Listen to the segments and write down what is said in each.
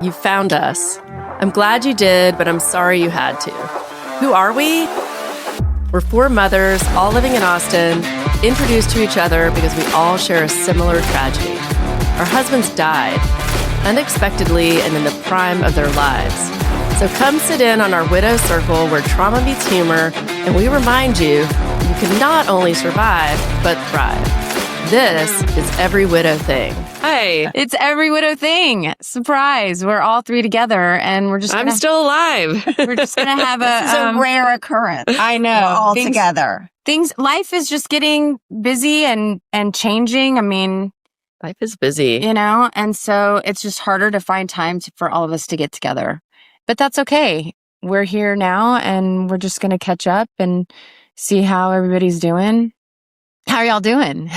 You found us. I'm glad you did, but I'm sorry you had to. Who are we? We're 4 mothers, all living in Austin, introduced to each other because we all share a similar tragedy. Our husbands died, unexpectedly and in the prime of their lives. So come sit in on our Widow Circle where trauma meets humor, and we remind you, you can not only survive, but thrive. This is Every Widow Thing. Hey. It's Every Widow Thing. Surprise. We're all 3 together and we're just I'm still alive. We're just going to have This is a rare occurrence. I know. We're all together. Life is just getting busy and changing. I mean, life is busy. And so it's just harder to find time for all of us to get together. But that's okay. We're here now and we're just going to catch up and see how everybody's doing. How are y'all doing?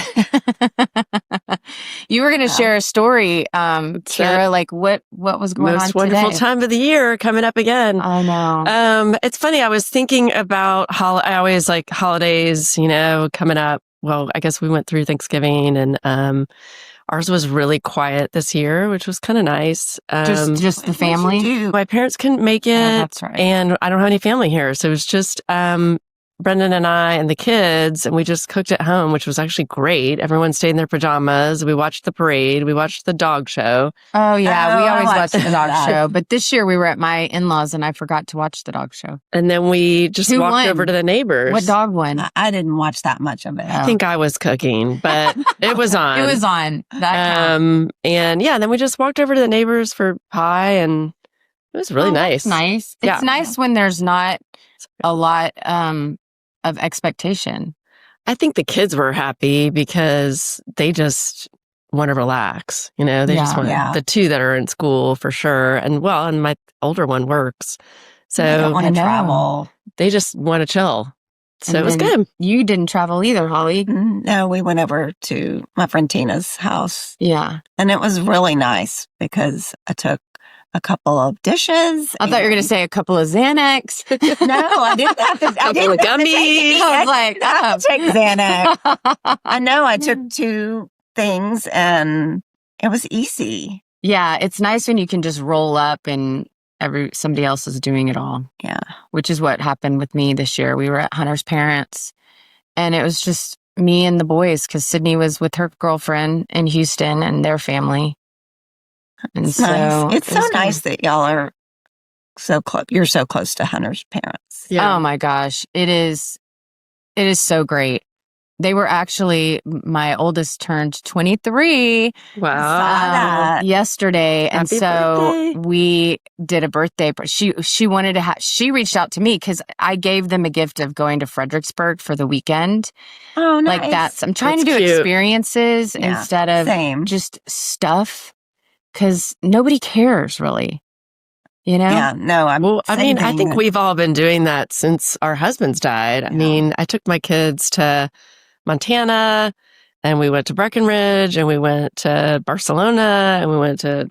You were going to share a story, Kara, like what was going on today? Most wonderful time of the year coming up again. I know. It's funny. I was thinking about I always like holidays, coming up. Well, I guess we went through Thanksgiving and, ours was really quiet this year, which was kind of nice. Just the family? My parents couldn't make it. That's right. And I don't have any family here. So it was just, Brendan and I and the kids, and we just cooked at home, which was actually great. Everyone stayed in their pajamas. We watched the parade. We watched the dog show. Oh, yeah. We always watch the dog show. But this year we were at my in-laws and I forgot to watch the dog show. And then we just walked over to the neighbors. What dog won? I didn't watch that much of it. I think I was cooking, but it was on. It was on. That counts. And then we just walked over to the neighbors for pie, and it was really nice. Nice. It's nice when there's not a lot of expectation. I think the kids were happy because they just want to relax. They just want the 2 that are in school for sure. And my older one works. So they don't want to travel. They just want to chill. So it was good. You didn't travel either, Holly. No, we went over to my friend Tina's house. Yeah. And it was really nice because I took a couple of dishes. I thought you were going to say a couple of Xanax. No, I didn't have to. A couple of gummies. I was like, I take Xanax. I know I took 2 things and it was easy. Yeah, it's nice when you can just roll up and somebody else is doing it all. Yeah. Which is what happened with me this year. We were at Hunter's parents and it was just me and the boys because Sydney was with her girlfriend in Houston and their family. And it's so nice that y'all are so close. You're so close to Hunter's parents. Yeah. Oh my gosh. It is so great. They were actually, my oldest turned 23. Wow. Yesterday. Happy and so birthday. We did a birthday. She wanted to she reached out to me because I gave them a gift of going to Fredericksburg for the weekend. Oh, nice. Like I'm trying to do cute. Experiences instead of just stuff. Because nobody cares, really. Yeah, no. I think we've all been doing that since our husbands died. Yeah. I mean, I took my kids to Montana, and we went to Breckenridge, and we went to Barcelona, and we went to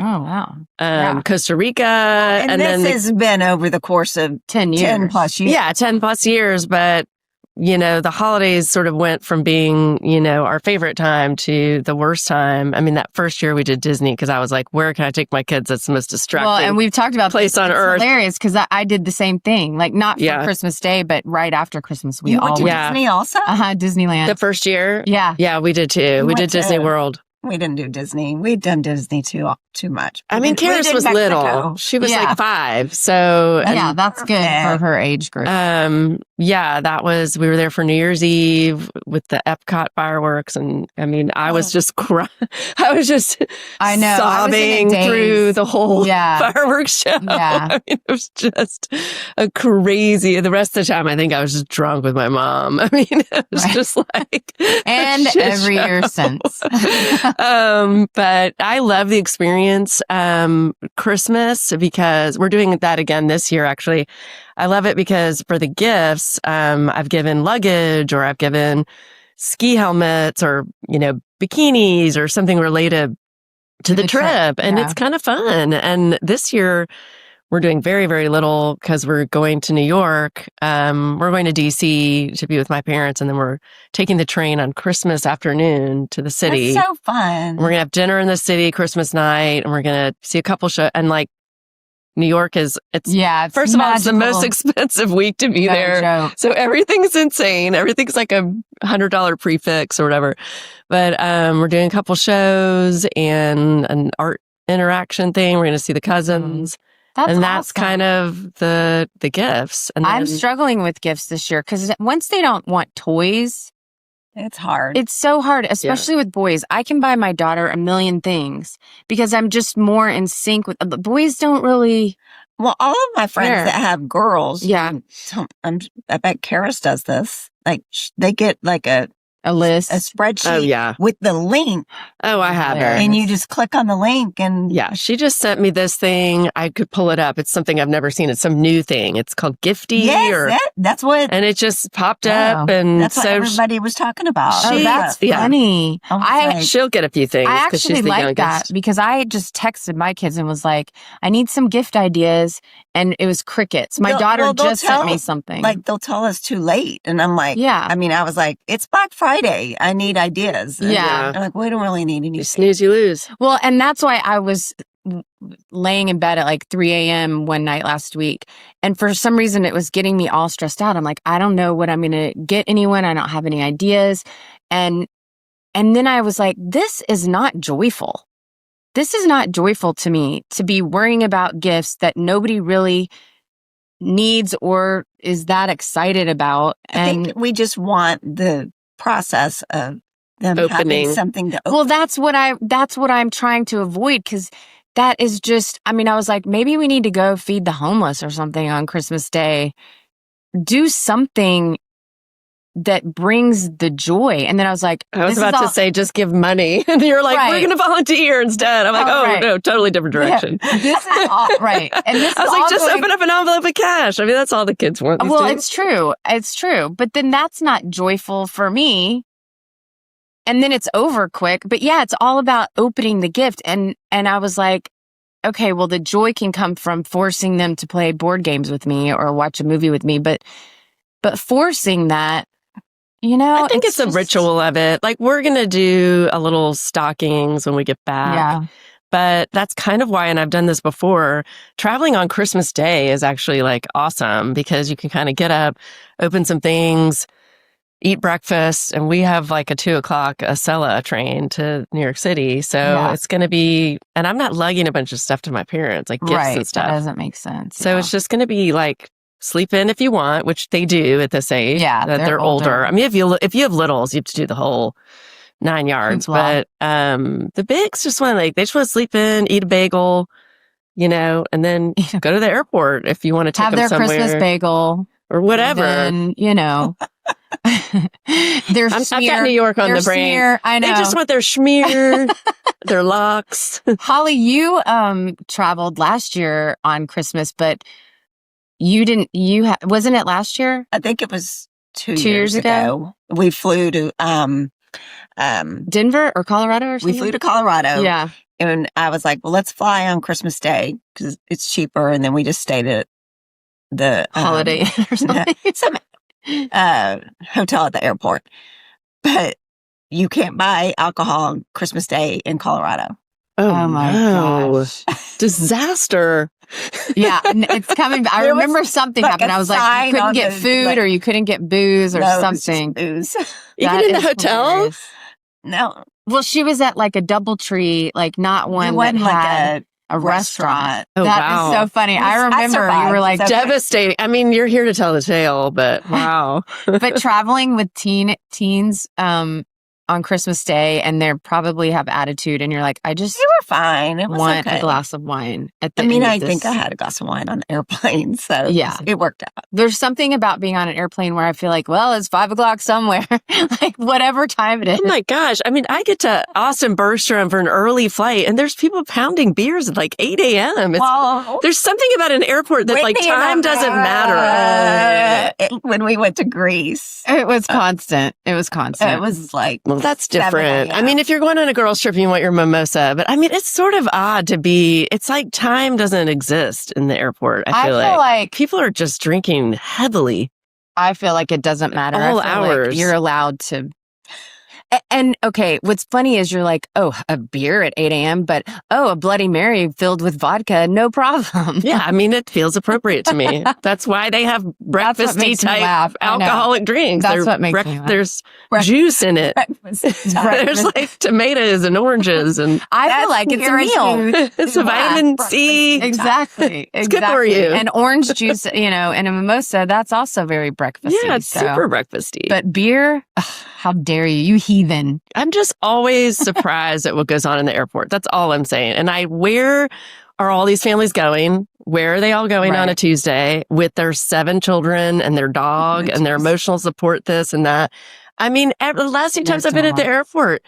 Costa Rica. And this has been over the course of 10 years. 10 plus years. Yeah, 10 plus years. But the holidays sort of went from being, our favorite time to the worst time. I mean, that first year we did Disney because I was like, where can I take my kids? That's the most distracting and we've talked about place on earth. It's hilarious because I did the same thing. Like not for Christmas Day, but right after Christmas. We went to Disney also? Disneyland. The first year? Yeah. Yeah, we did too. We did Disney World. We didn't do Disney. We'd done Disney too much. I mean, Karis was little. She was like 5. So that's good for her age group. We were there for New Year's Eve with the Epcot fireworks. And I mean, I was just crying. I was just sobbing through the whole fireworks show. Yeah. I mean, it was just a crazy, the rest of the time, I think I was just drunk with my mom. I mean, it was just like, and every year since. But I love the experience, Christmas, because we're doing that again this year, actually. I love it because for the gifts, I've given luggage or I've given ski helmets or, bikinis or something related to the trip. And it's kind of fun. And this year we're doing very, very little because we're going to New York. We're going to DC to be with my parents, and then we're taking the train on Christmas afternoon to the city. That's so fun. We're going to have dinner in the city Christmas night, and we're going to see a couple shows. And New York it's it's first of all, it's the magical. most expensive week to be No there. joke. So everything's insane. Everything's like a $100 prefix or whatever. But we're doing a couple shows and an art interaction thing. We're going to see the cousins. That's that's awesome. kind of the gifts. And I'm struggling with gifts this year because once they don't want toys, It's hard. it's so hard, especially with boys. I can buy my daughter a million things because I'm just more in sync with the boys. Don't really. Well, all of my friends There. that have girls, Yeah. I bet Karis does this. Like they get like a list. spreadsheet Oh, yeah. with the link, Oh, I have her. and you just click on the link, and Yeah, she just sent me this thing. I could pull it up. It's something I've never seen. It's some new thing. It's called Gifty. yes, that's what and it just popped Wow. up. And that's what so everybody was talking about. Oh, she- that's yeah. funny. I was I like, she'll get a few things I because she's actually the like that youngest. because I just texted my kids and was like, I need some gift ideas. And it was crickets. My They'll- daughter well, they'll just sent tell- me something. like they'll tell us too late, and I'm like, yeah. I mean, I was like, it's Black Friday. I need ideas. And Yeah. I'm like, we don't really need any. You snooze, you lose. Well, and that's why I was laying in bed at like 3 a.m. one night last week. And for some reason, it was getting me all stressed out. I'm like, I don't know what I'm going to get anyone. I don't have any ideas. And then I was like, this is not joyful. This is not joyful to me to be worrying about gifts that nobody really needs or is that excited about. I think we just want the process of them Opening. having something to open. Well, that's what I'm trying to avoid because that is just, I mean, I was like, maybe we need to go feed the homeless or something on Christmas Day. Do something that brings the joy. And then I was like, I was this is about to all- say, just give money. And you're like, we're Right. going to volunteer instead. I'm like, Oh, oh, right. no, totally different direction. Yeah, this is all right. And this I was is like, all just going- open up an envelope of cash. I mean, that's all the kids want. these Well, days. it's true. It's true. But then that's not joyful for me. And then it's over quick. But yeah, it's all about opening the gift. And I was like, okay, well, the joy can come from forcing them to play board games with me or watch a movie with me. But forcing that, you know, I think it's a just- ritual of it. Like, we're going to do a little stockings when we get back. Yeah. But that's kind of why, and I've done this before, traveling on Christmas Day is actually like awesome because you can kind of get up, open some things, eat breakfast, and we have like a 2:00 Acela train to New York City. So Yeah. it's going to be, and I'm not lugging a bunch of stuff to my parents, like gifts Right. and stuff. That doesn't make sense. So yeah. it's just going to be like sleep in if you want, which they do at this age. Yeah, that they're they're older. older. I mean, if you have littles, you have to do the whole 9 yards. Hoopla. But the bigs just want they just want to sleep in, eat a bagel, and then go to the airport if you want to take have them their somewhere Christmas bagel or whatever. And their I've got New York on their the brain. smear, I know. They just want their schmear, their locks. Holly, you traveled last year on Christmas, but you didn't. Wasn't it last year? I think it was 2 2 years ago? We flew to Denver or Colorado or something? we flew to Colorado. Yeah. And I was like, well, let's fly on Christmas Day because it's cheaper. And then we just stayed at the Holiday Inn or something. some hotel at the airport. But you can't buy alcohol on Christmas Day in Colorado. Oh my gosh. Disaster. Yeah, it's coming. I There was remember something like happened. a I was like, sign you couldn't on get the, food like- or you couldn't get booze or No, it was just something. booze. Even That in the is hotel? hilarious. No, Well, she was at like a DoubleTree, like not it one that wasn't had like a restaurant. Oh, That wow. is so funny. I I remember you survived. were like, It's okay. Devastating. I mean, you're here to tell the tale, but wow. but traveling with teens on Christmas Day, and they probably have attitude, and you're like, I just you were fine. It was want okay. a glass of wine. At the I mean, end of I think this. I had a glass of wine on the airplane, so Yeah. it worked out. There's something about being on an airplane where I feel like, well, it's 5:00 somewhere, like whatever time it is. Oh my gosh. I mean, I get to Austin Bergstrom for an early flight and there's people pounding beers at like 8 a.m. There's something about an airport that like Whitney and time I- doesn't matter. When we went to Greece, It was constant. It was constant. it was like, Well, that's 7 different. I a.m. mean, if you're going on a girls trip and you want your mimosa, but I mean, it's sort of odd to be, it's like time doesn't exist in the airport. I feel like people are just drinking heavily. I feel like it doesn't matter. All I feel like hours. you're allowed to. And okay, what's funny is you're like, oh, a beer at 8 a.m., but a Bloody Mary filled with vodka, no problem. Yeah, I mean, it feels appropriate to me. That's why they have breakfasty type alcoholic drinks. That's what makes me laugh. There's juice in it. There's like tomatoes and oranges, and I feel like it's a meal. It's a vitamin C. Exactly. It's good for you. And orange juice, and a mimosa, that's also very breakfasty. Yeah, it's super breakfasty. But beer, how dare you heathen. I'm just always surprised at what goes on in the airport. That's all I'm saying. And where are all these families going? Where are they all going on a Tuesday with their 7 children and their dog and their emotional support, this and that? I mean, the last few times I've been at the airport,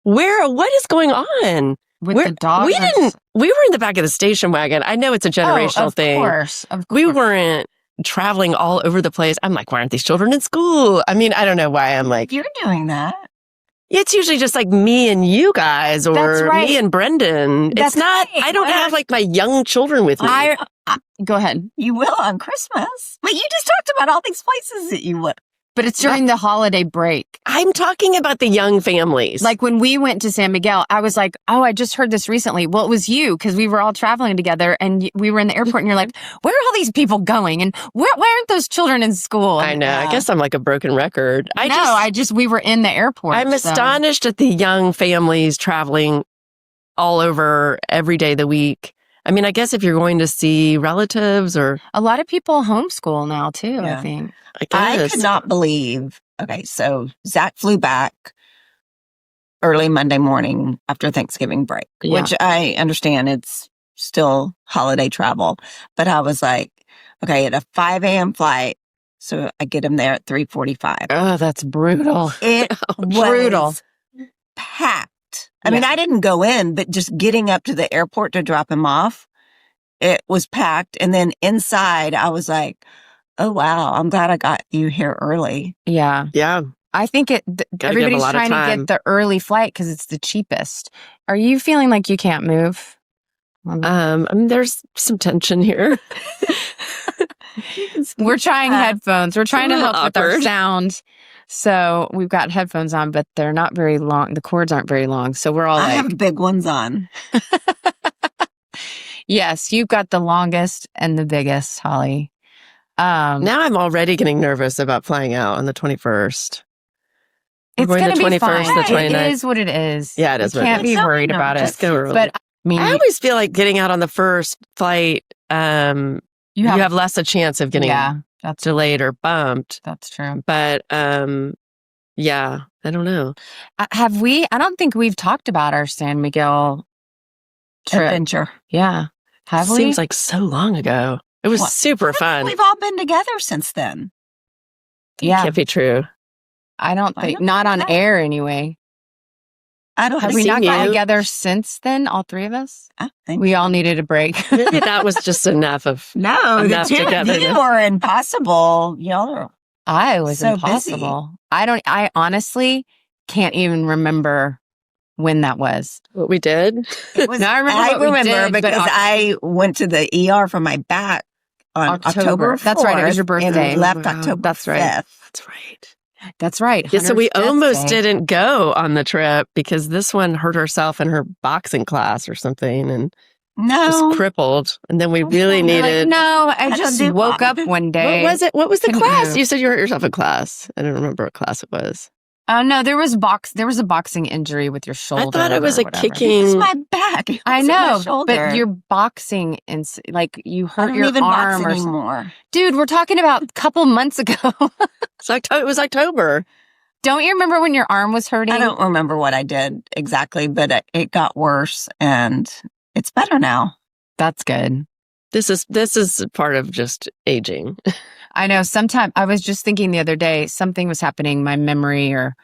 what is going on? With the dog? We were in the back of the station wagon. I know it's a generational thing. Of course. We weren't traveling all over the place. I'm like, why aren't these children in school? I mean, I don't know why I'm like. You're doing that. It's usually just like me and you guys or me and Brendan. That's it's not, right. I don't have like my young children with me. Go ahead. You will on Christmas. But you just talked about all these places that you would. But it's during the holiday break. I'm talking about the young families. Like when we went to San Miguel, I was like, oh, I just heard this recently. Well, it was you because we were all traveling together and we were in the airport and you're like, where are all these people going? And why aren't those children in school? I know. I guess I'm like a broken record. We were in the airport. I'm astonished at the young families traveling all over every day of the week. I mean, I guess if you're going to see relatives or. A lot of people homeschool now too, I think. I could not believe. Okay, so Zach flew back early Monday morning after Thanksgiving break, which I understand it's still holiday travel. But I was like, okay, at a 5 a.m. flight, so I get him there at 3:45. Oh, that's brutal. It was packed. I mean, I didn't go in, but just getting up to the airport to drop him off, it was packed. And then inside, I was like, oh, wow, I'm glad I got you here early. Yeah. Yeah. I think everybody's trying to get the early flight because it's the cheapest. Are you feeling like you can't move? There's some tension here. We're trying headphones. We're trying to help with our sound. So we've got headphones on, but they're not very long. The cords aren't very long. So we're all I have big ones on. Yes, you've got the longest and the biggest, Holly. Now I'm already getting nervous about flying out on the 21st. It's going to be fine. The 29th. It is what it is. Yeah, it is. You can't be worried about it. Just go early. But I always feel like getting out on the first flight, you have less a chance of getting delayed or bumped. That's true. But yeah, I don't know. I don't think we've talked about our San Miguel trip. Adventure. Yeah. Have we? Seems like so long ago. It was super fun. We've all been together since then. Yeah. Can't be true. I don't think, not on air anyway. Have we not gotten together since then, all three of us? I think we all needed a break. Maybe that was just enough of the two of you were impossible. Y'all are I was so impossible. Busy. I honestly can't even remember when that was. What we did? It was, I remember because I went to the ER for my back on October 4th. That's right. It was your birthday. And left October That's right. 5th. That's right. That's right. Yeah, so we almost didn't go on the trip because this one hurt herself in her boxing class or something and was crippled. And then we really needed... I just woke up one day. What was it? What was the class? You said you hurt yourself in class. I don't remember what class it was. No, there was a boxing injury with your shoulder. I thought it was a kicking. It's my back. I know, but you're boxing and like you hurt your arm or anymore. Dude, we're talking about a couple months ago. It was October. Don't you remember when your arm was hurting? I don't remember what I did exactly, but it got worse and it's better now. That's good. This is part of just aging. I know. Sometimes I was just thinking the other day, something was happening, my memory or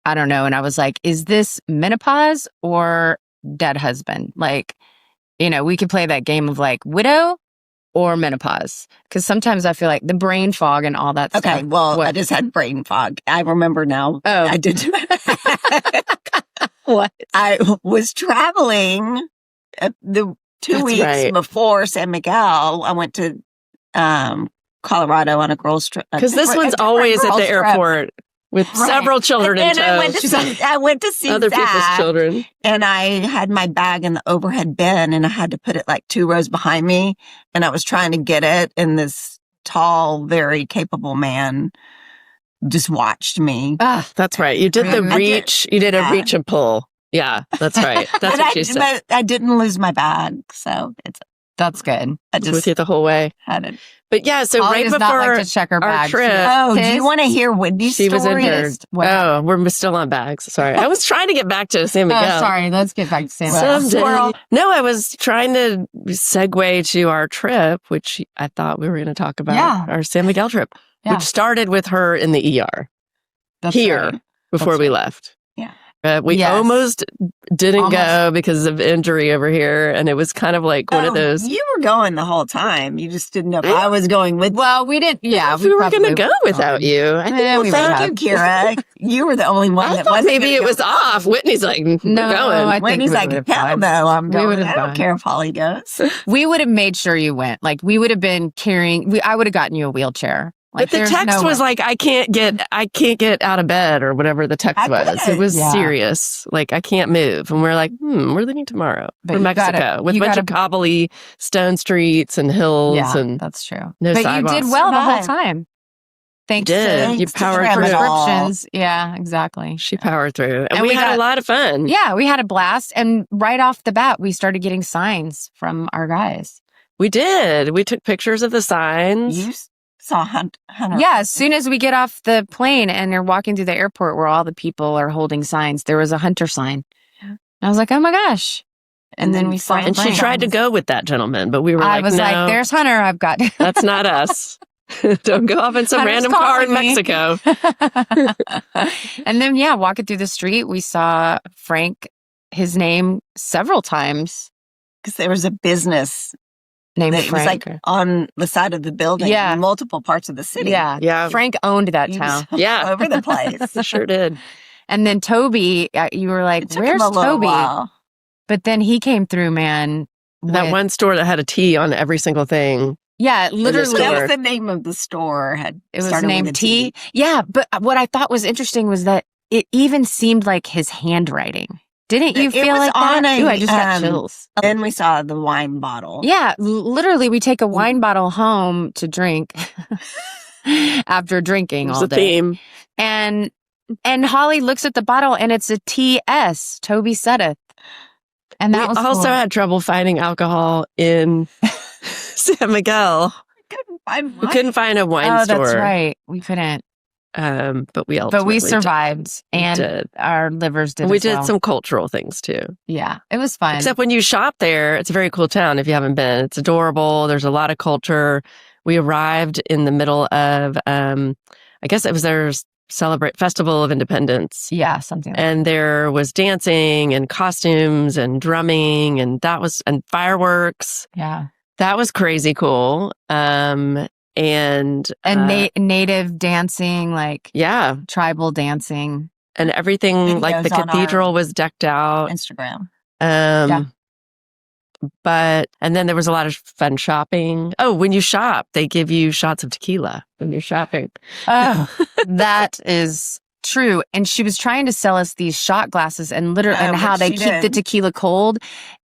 I don't know. And I was like, is this menopause or dead husband? Like, we could play that game of like widow or menopause. Because sometimes I feel like the brain fog and all that stuff. Okay, well, I just had brain fog. I remember now. Oh. I did. What? I was traveling the 2 weeks before San Miguel. I went to Colorado on a girls' trip. Because this one's always at the airport. with several children in And tow. I went to see other people's Zach, children. and I had my bag in the overhead bin, and I had to put it like 2 rows behind me, and I was trying to get it, and this tall, very capable man just watched me. That's right. You did the reach. You did a reach and pull. Yeah, that's right. That's what she said. But I didn't lose my bag, so That's good. I was with you the whole way. had it. But yeah, so Holly right does before not like to check her our bags. trip, Oh, do you want to hear Wendy's she was story? injured. Oh, we're still on bags. Sorry. I was trying to get back to San Miguel. Sorry. Let's get back to San Miguel. Someday. No, I was trying to segue to our trip, which I thought we were going to talk about. Our San Miguel trip, which started with her in the ER before we left. Yeah. We almost didn't go because of injury over here. And it was kind of like one of those. You were going the whole time. You just didn't know if I was going with you. Well, we didn't. Yeah, we were going to go without you. I think thank you, Kira. You were the only one that wasn't. Maybe it was off. Whitney's like, no, going. Whitney's like, hell no, I'm going. I don't care if Holly goes. We would have made sure you went. Like, we would have been carrying. I would have gotten you a wheelchair. Like, but the text was like, I can't get out of bed or whatever the text was. It was serious. Like, I can't move. And we're like, we're leaving tomorrow for Mexico with a bunch of cobbly stone streets and hills. And that's true. No but sidewalks. You did well the whole time. Thanks you powered through. Prescriptions. Yeah, exactly. She powered through. And we had a lot of fun. Yeah, we had a blast. And right off the bat, we started getting signs from our guys. We did. We took pictures of the signs. You saw Hunter. Yeah, as soon as we get off the plane and they're walking through the airport where all the people are holding signs, there was a Hunter sign. And I was like, oh my gosh. And then we saw And she tried to go with that gentleman, but we were like, I was like, there's Hunter. I've got. That's not us. Don't go off in some random car in Mexico. And then, walking through the street, we saw Frank, his name, several times. Because there was a business named Frank. It was like on the side of the building in multiple parts of the city. Yeah. Frank owned that town. All over the place. Sure did. And then Toby, you were like, where's Toby? But then he came through, man. That one store that had a T on every single thing. Yeah, literally. That was the name of the store. It was named T. Yeah, but what I thought was interesting was that it even seemed like his handwriting. Didn't you feel like that? I just got chills. Then we saw the wine bottle. Yeah, literally, we take a wine bottle home to drink after drinking all day. Theme. And Holly looks at the bottle, and it's a TS, Toby Seddeth. And that was also had trouble finding alcohol in San Miguel. We couldn't find a wine store. Oh, that's right. We couldn't. But we survived, and our livers did. We did some cultural things too. Yeah, it was fun. Except when you shop there, it's a very cool town. If you haven't been, it's adorable. There's a lot of culture. We arrived in the middle of, I guess it was their Festival of Independence. Yeah, something. Like and there was dancing and costumes and drumming, and fireworks. Yeah, that was crazy cool. And native dancing, like tribal dancing, and everything. Videos like the cathedral was decked out. Instagram. But then there was a lot of fun shopping. Oh, when you shop, they give you shots of tequila when you're shopping. Oh, that is true. And she was trying to sell us these shot glasses and how they keep the tequila cold.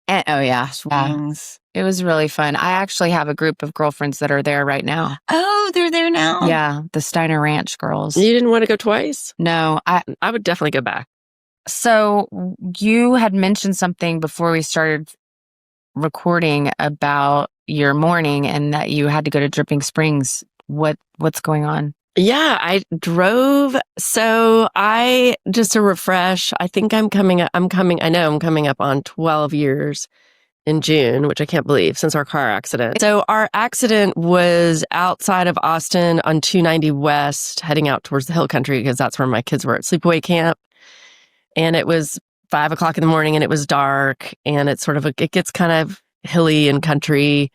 And it was really fun. I actually have a group of girlfriends that are there right now. Oh, they're there now? Yeah, the Steiner Ranch girls. You didn't want to go twice? No. I would definitely go back. So you had mentioned something before we started recording about your morning and that you had to go to Dripping Springs. What's going on? Yeah, I drove. So just to refresh, I think I'm coming up on 12 years in June, which I can't believe since our car accident. So our accident was outside of Austin on 290 West, heading out towards the hill country because that's where my kids were at sleepaway camp. And it was 5:00 in the morning and it was dark and it's it gets kind of hilly and country.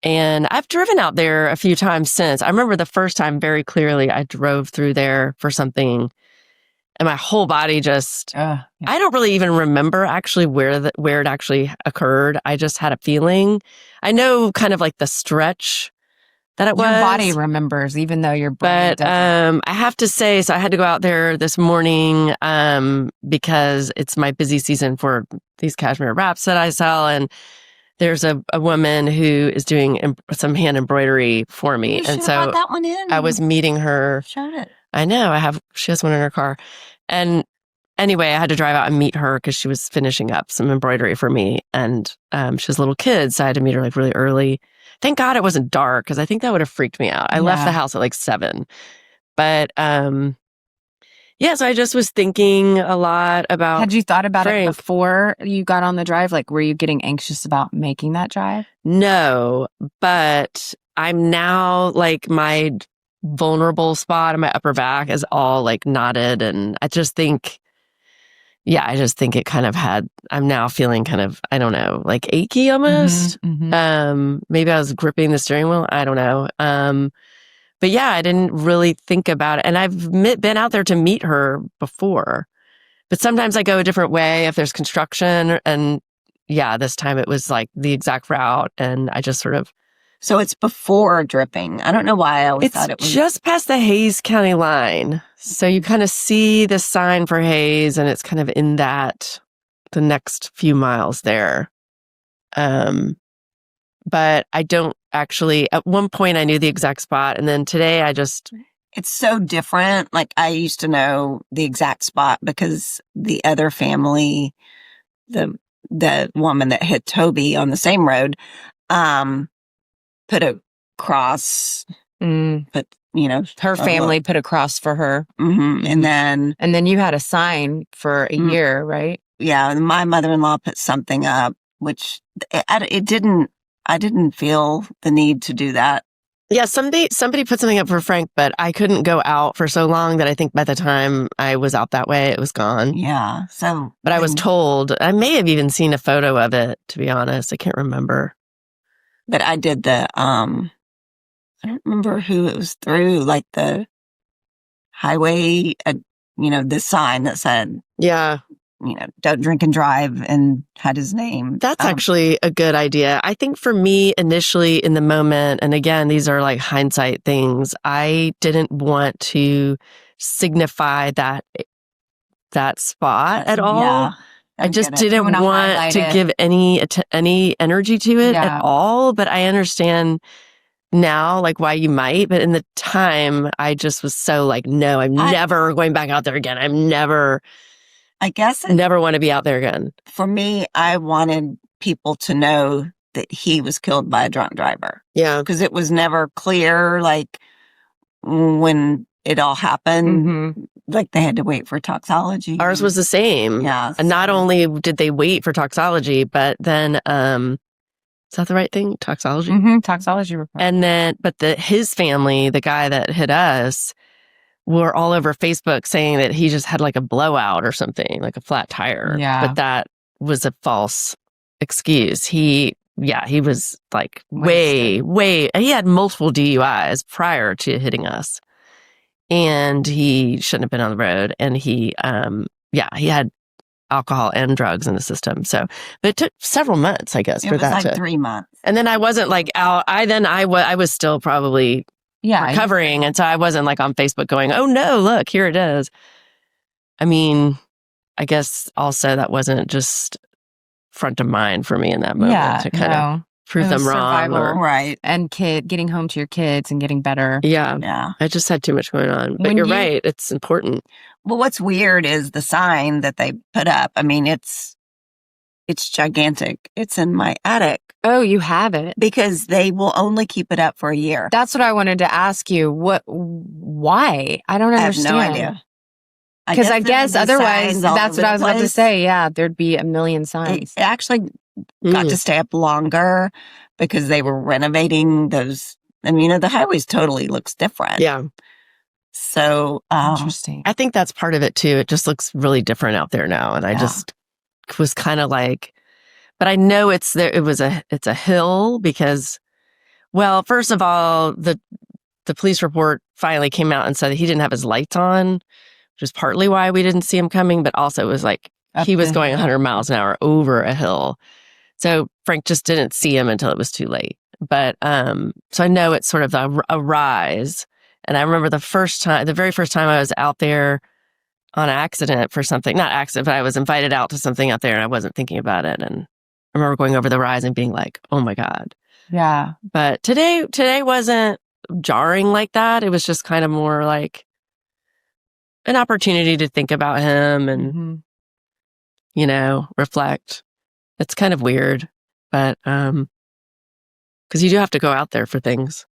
And I've driven out there a few times since. I remember the first time very clearly I drove through there for something and my whole body just, I don't really even remember actually where it actually occurred. I just had a feeling. I know kind of like the stretch that it was. Your body remembers, even though your brain doesn't. I have to say, so I had to go out there this morning because it's my busy season for these cashmere wraps that I sell, and there's a woman who is doing some hand embroidery for me, and so brought that one in. I was meeting her. Showed it. I know. She has one in her car, and anyway, I had to drive out and meet her because she was finishing up some embroidery for me, and she has little kids, so I had to meet her like really early. Thank God it wasn't dark because I think that would have freaked me out. I left the house at like 7. But yeah, so I just was thinking a lot about Had you thought about Frank. it before you got on the drive? Like, were you getting anxious about making that drive? No, but I'm now like my vulnerable spot in my upper back is all like knotted. And I just think it kind of I'm now feeling kind of, I don't know, like achy almost. Maybe I was gripping the steering wheel. I don't know. But yeah, I didn't really think about it. And I've been out there to meet her before, but sometimes I go a different way if there's construction. And yeah, this time it was like the exact route. And I just sort of. So it's before dripping. I don't know why I always thought it was. It's just past the Hayes County line. So you kind of see the sign for Hayes and it's kind of in the next few miles there. But I don't actually, at one point I knew the exact spot. And then today It's so different. Like I used to know the exact spot because the other family, the woman that hit Toby on the same road, put a cross, but her family put a cross for her. And then you had a sign for a year, right? Yeah. My mother-in-law put something up, which I didn't feel the need to do that. Yeah, somebody put something up for Frank, but I couldn't go out for so long that I think by the time I was out that way, it was gone. Yeah. But I was told, I may have even seen a photo of it, to be honest. I can't remember. But I did I don't remember who it was through, like the highway, the sign that said, yeah, don't drink and drive, and had his name. That's actually a good idea. I think for me initially in the moment, and again, these are like hindsight things, I didn't want to signify that spot at all. Yeah, I just didn't want to give any energy to it at all. But I understand now, like why you might. But in the time, I just was so like, no, I'm never going back out there again. I guess never want to be out there again. For me, I wanted people to know that he was killed by a drunk driver. Yeah. Because it was never clear, like, when it all happened, like they had to wait for toxology. Ours was the same. Yeah. And not only did they wait for toxology, but then, is that the right thing? Toxology? Toxology report. And then, but his family, the guy that hit us, were all over Facebook saying that he just had like a blowout or something, like a flat tire. Yeah. But that was a false excuse. He was like way, he had multiple DUIs prior to hitting us. And he shouldn't have been on the road. And he had alcohol and drugs in the system. So, but it took several months, I guess, for that. It was like 3 months. And then I wasn't like out. I was still probably recovering. And so I wasn't like on Facebook going, oh no, look, here it is. I mean, I guess also that wasn't just front of mind for me in that moment to kind of prove them wrong. Right. And getting home to your kids and getting better. Yeah. Yeah. I just had too much going on. But you're right. It's important. Well, what's weird is the sign that they put up. I mean, it's gigantic. It's in my attic. Oh, you have it? Because they will only keep it up for a year. That's what I wanted to ask you. Why? I don't understand. I have no idea. Because I guess otherwise, that's what I was about to say. Yeah, there'd be a million signs. It actually got to stay up longer because they were renovating those. And, the highways totally looks different. Yeah. So, interesting. I think that's part of it too. It just looks really different out there now. And I just was kind of like, but I know it's there. It's a hill because, well, first of all, the police report finally came out and said that he didn't have his lights on, which is partly why we didn't see him coming, but also it was like he was going 100 miles an hour over a hill. So Frank just didn't see him until it was too late. But, so I know it's sort of a rise. And I remember the very first time I was out there on accident for something, not accident, but I was invited out to something out there and I wasn't thinking about it. And I remember going over the rise and being like, oh my God. Yeah. But today wasn't jarring like that. It was just kind of more like an opportunity to think about him and, reflect. It's kind of weird, but, because you do have to go out there for things.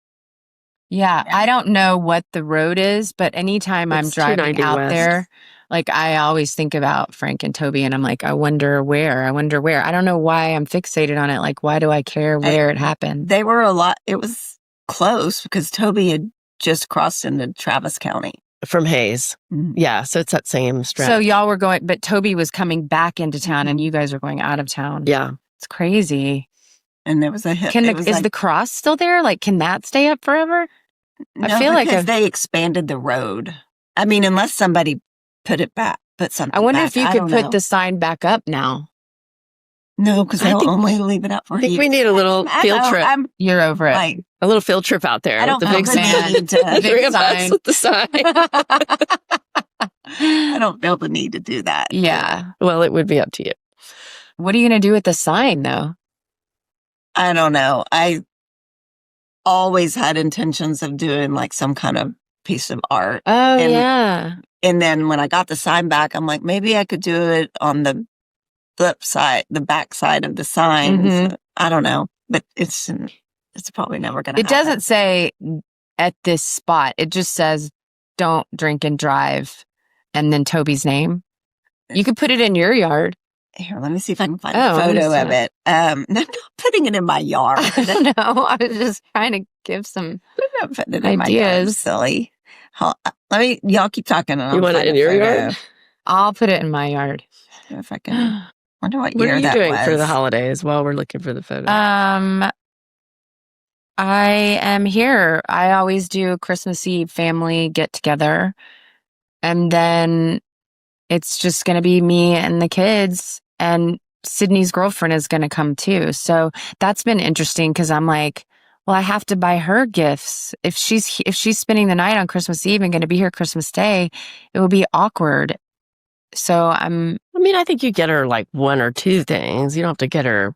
Yeah, I don't know what the road is, but anytime I'm It's driving 290 out west. there, like I always think about Frank and Toby and I'm like, I wonder where. I don't know why I'm fixated on it. Like, why do I care where it happened? They were it was close because Toby had just crossed into Travis County. From Hayes. Mm-hmm. Yeah, so it's that same stretch. So y'all were going, but Toby was coming back into town and you guys were going out of town. Yeah. It's crazy. And there was a hit. Is the cross still there? Like, can that stay up forever? No, I feel like they expanded the road. I mean, unless somebody put something I wonder back. if you could put the sign back up now. No, because they'll only leave it up for I think we need a little field trip. You're over it. Like, a little field trip out there. I don't with the big need to. Big sign. With the sign. I don't feel the need to do that. Yeah. Well, it would be up to you. What are you going to do with the sign, though? I don't know. I always had intentions of doing like some kind of piece of art. Oh, yeah. And then when I got the sign back, I'm like, maybe I could do it on the flip side, the back side of the sign. Mm-hmm. So, I don't know, but it's probably never going to happen. It doesn't say at this spot. It just says, don't drink and drive. And then Toby's name. You could put it in your yard. Here, let me see if I can find a photo of it. I'm not putting it in my yard. No, I was just trying to give some I'm not putting it in ideas. My yard, silly. Y'all keep talking. And you want it in your yard? I'll put it in my yard. If I can. Wonder what year that was. What are you doing for the was. holidays while we're looking for the photo? I am here. I always do a Christmas Eve family get together. And then it's just going to be me and the kids. And Sydney's girlfriend is going to come too. So that's been interesting because I'm like, well, I have to buy her gifts. If she's spending the night on Christmas Eve and going to be here Christmas Day, it will be awkward. So I think you get her like one or two things. You don't have to get her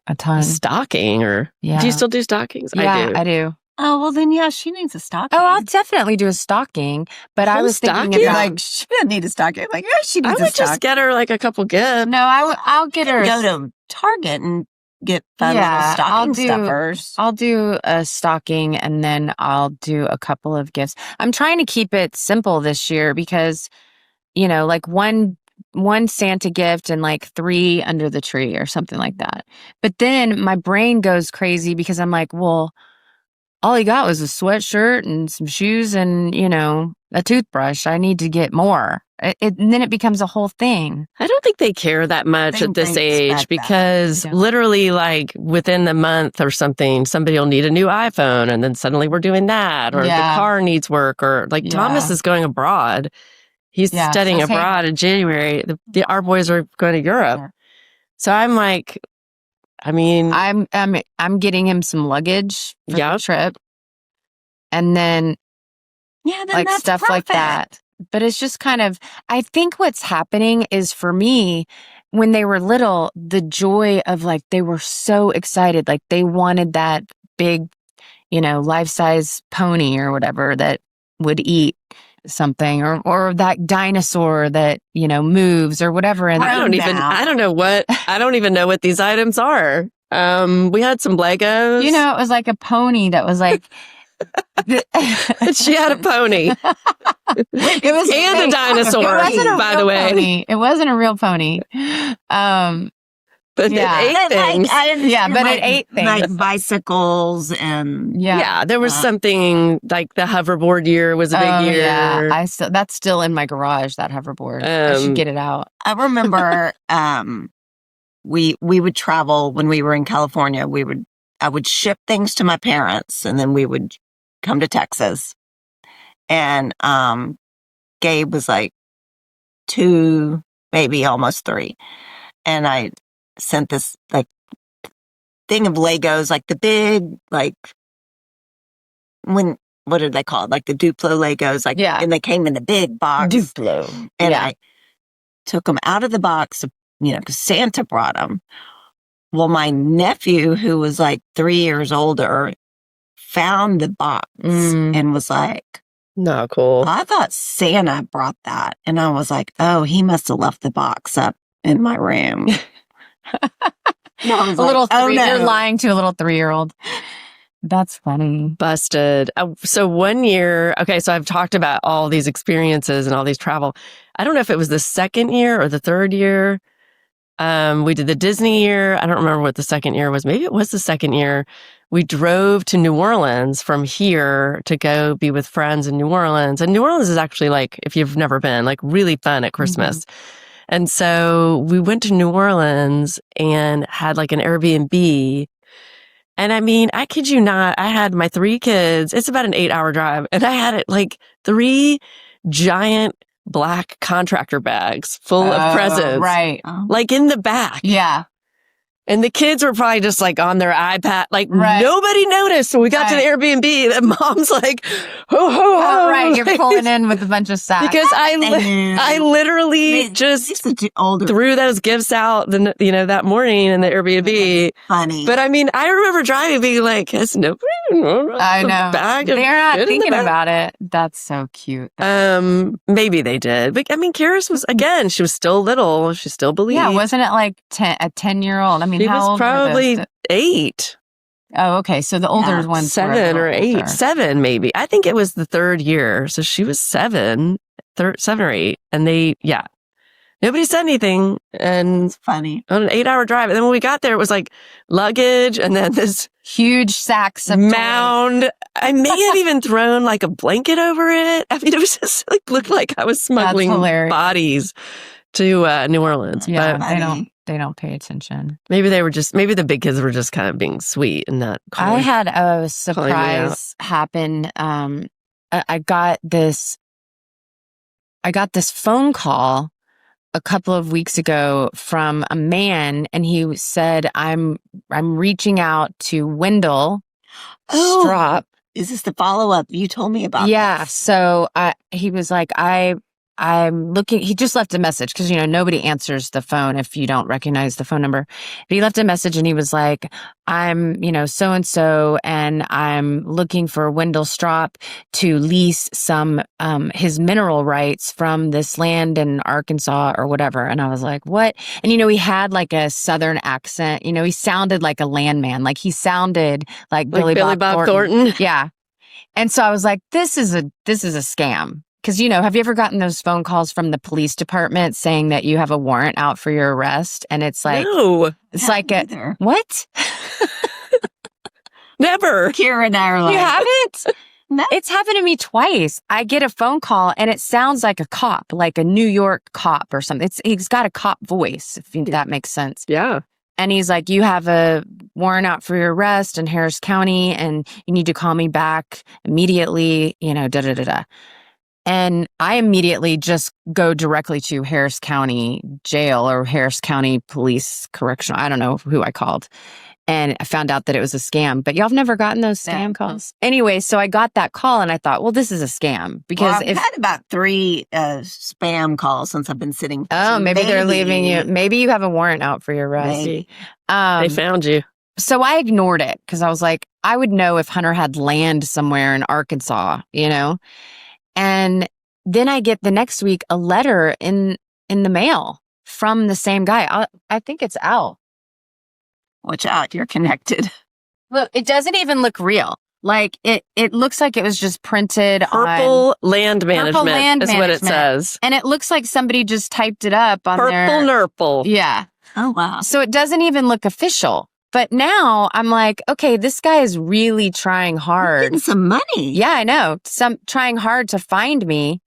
a ton. A stocking or yeah. Do you still do stockings? Yeah, I do. Oh, well then, yeah, she needs a stocking. Oh, I'll definitely do a stocking. But I was thinking about like, she doesn't need a stocking. Like, yeah, she needs a stocking. I would just get her like a couple gifts. No, I'll get her. Go to Target and get fun little stocking stuffers. I'll do a stocking and then I'll do a couple of gifts. I'm trying to keep it simple this year because, like one Santa gift and like 3 under the tree or something like that. But then my brain goes crazy because I'm like, well, all he got was a sweatshirt and some shoes and, a toothbrush. I need to get more. And then it becomes a whole thing. I don't think they care that much at this age because literally like within the month or something, somebody will need a new iPhone and then suddenly we're doing that or the car needs work or like Thomas is going abroad. He's studying abroad in January. Our boys are going to Europe. Yeah. So I'm like, I'm getting him some luggage for the trip. And then like stuff like that. But it's just kind of, I think what's happening is for me, when they were little, the joy of like, they were so excited. Like they wanted that big, life-size pony or whatever that would eat something or that dinosaur that moves or whatever. And I don't even know what these items are. We had some Legos. It was like a pony that was like she had a pony. It was and a dinosaur. By the way, pony. It wasn't a real pony. But it ate things. But it ate things. Like bicycles and... Yeah, there was something like the hoverboard year was a big year. Yeah, that's still in my garage, that hoverboard. I should get it out. I remember we would travel when we were in California. I would ship things to my parents and then we would come to Texas. And Gabe was like 2, maybe almost 3. And I sent this like thing of Legos, like the big, like, what are they called? Like the Duplo Legos, like, and they came in the big box. Duplo. And I took them out of the box, because Santa brought them. Well, my nephew, who was like 3 years older, found the box and was like, not cool. I thought Santa brought that. And I was like, oh, he must have left the box up in my room. You're lying to a little 3-year-old. That's funny. Busted. So one year, so I've talked about all these experiences and all these travel. I don't know if it was the second year or the third year. We did the Disney year. I don't remember what the second year was. Maybe it was the second year. We drove to New Orleans from here to go be with friends in New Orleans. And New Orleans is actually, like, if you've never been, like, really fun at Christmas. Mm-hmm. And so we went to New Orleans and had like an Airbnb. And I mean, I kid you not, I had my 3 kids. It's about an 8-hour drive. And I had like 3 giant black contractor bags full of presents. Right. Like in the back. Yeah. And the kids were probably just like on their iPad. Like nobody noticed when we got to the Airbnb that mom's like, ho, ho, ho. Right. You're pulling in with a bunch of sacks. Because I literally just threw those gifts out, that morning in the Airbnb. Funny. But I mean, I remember driving being like, has nobody I know. Bag They're not thinking about it. That's so cute. Maybe they did. But I mean, Karis was, again, she was still little. She still believed. Yeah. Wasn't it like a 10-year-old? I mean, she how was old probably 8. Oh, okay. So the older ones 7 or 8. Older. 7, maybe. I think it was the third year. So she was 7 or 8. And nobody said anything. And it's funny. On an 8-hour drive. And then when we got there, it was like luggage and then this huge sacks of mound. toys. I may have even thrown like a blanket over it. I mean, it was just like, looked like I was smuggling bodies to New Orleans. Yeah, but they don't pay attention. Maybe the big kids were just kind of being sweet and not calling. I had a surprise happen. I got this phone call a couple of weeks ago from a man, and he said, I'm reaching out to Wendell Strop. Is this the follow-up you told me about? Yeah. This? So he was like, I'm looking, he just left a message because, nobody answers the phone if you don't recognize the phone number. But he left a message and he was like, I'm, so-and-so, and I'm looking for Wendell Strop to lease some, his mineral rights from this land in Arkansas or whatever. And I was like, what? And, he had like a Southern accent, he sounded like a landman. Like he sounded like Billy Bob Thornton. Yeah. And so I was like, this is a scam. Because, have you ever gotten those phone calls from the police department saying that you have a warrant out for your arrest? And it's like, no, it's like what? Never. Kira and I are like, you haven't? No. It's happened to me twice. I get a phone call and it sounds like a cop, like a New York cop or something. He's got a cop voice, if that makes sense. Yeah. And he's like, you have a warrant out for your arrest in Harris County and you need to call me back immediately, da-da-da-da. And I immediately just go directly to Harris County Jail or Harris County Police Correctional. I don't know who I called. And I found out that it was a scam. But y'all have never gotten those scam calls? Anyway, so I got that call and I thought, well, this is a scam. Because I've had about 3 spam calls since I've been sitting. Oh, maybe they're leaving you. Maybe you have a warrant out for your arrest. They found you. So I ignored it because I was like, I would know if Hunter had land somewhere in Arkansas, And then I get the next week a letter in the mail from the same guy. I think it's Al. Watch out, you're connected. Look, it doesn't even look real. Like it looks like it was just printed Purple Land Management is what it says. And it looks like somebody just typed it up on Purple Nurple. Yeah. Oh, wow. So it doesn't even look official. But now I'm like, okay, this guy is really trying hard. Getting some money. Yeah, I know. Trying hard to find me.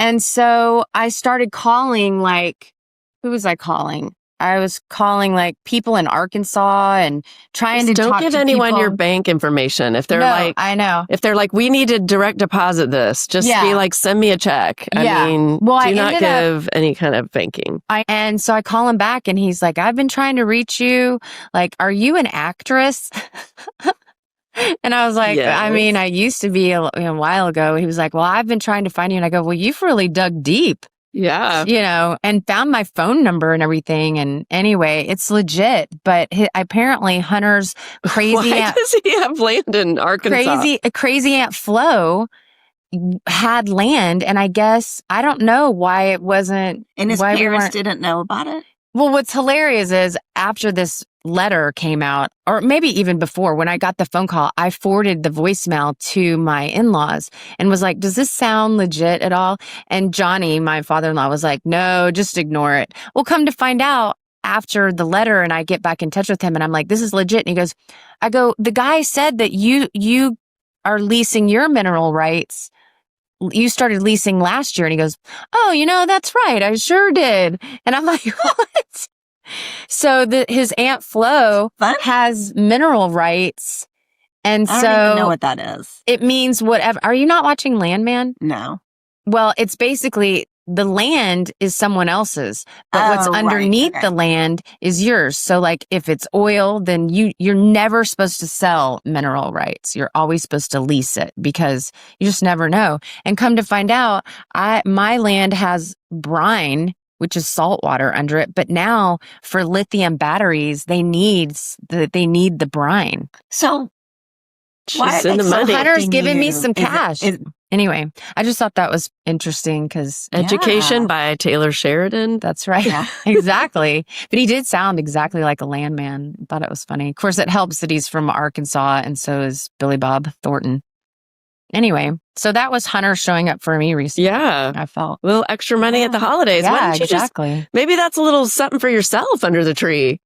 And so I started calling, like, who was I calling? I was calling like people in Arkansas and trying to Don't talk give to anyone people. your bank information. If they're No, like, I know. if they're like, we need to direct deposit this, just Yeah. be like, send me a check. Yeah. I mean, Well, I do not ended up- give any kind of banking. And so I call him back and he's like, I've been trying to reach you. Like, are you an actress? And I was like, Yes. I mean, I used to be a while ago. He was like, well, I've been trying to find you. And I go, well, you've really dug deep, Yeah. and found my phone number and everything. And anyway, it's legit. But apparently Hunter's crazy Why does he have land in Arkansas? crazy Aunt Flo had land. And I guess, I don't know why it wasn't. And his why we parents weren't- didn't know about it? Well, what's hilarious is after this letter came out, or maybe even before, when I got the phone call, I forwarded the voicemail to my in-laws and was like, does this sound legit at all? And Johnny, my father-in-law, was like, no, just ignore it. Well, come to find out after the letter and I get back in touch with him and I'm like, this is legit. And he goes, the guy said that you are leasing your mineral rights. You started leasing last year. And he goes, oh, that's right. I sure did. And I'm like, what? So his Aunt Flo has mineral rights. And I so don't even know what that is. It means whatever. Are you not watching Landman? No. Well, it's basically the land is someone else's, but what's underneath the land is yours. So like if it's oil, then you're never supposed to sell mineral rights. You're always supposed to lease it because you just never know. And come to find out, my land has brine, which is salt water under it. But now for lithium batteries, they need the brine. So She's in the money. Hunter's giving me some cash. Anyway, I just thought that was interesting because Education by Taylor Sheridan. That's right. Yeah. Exactly. But he did sound exactly like a landman. I thought it was funny. Of course, it helps that he's from Arkansas and so is Billy Bob Thornton. Anyway, so that was Hunter showing up for me recently. Yeah. I felt. A little extra money at the holidays. Why Yeah, don't you exactly. maybe that's a little something for yourself under the tree.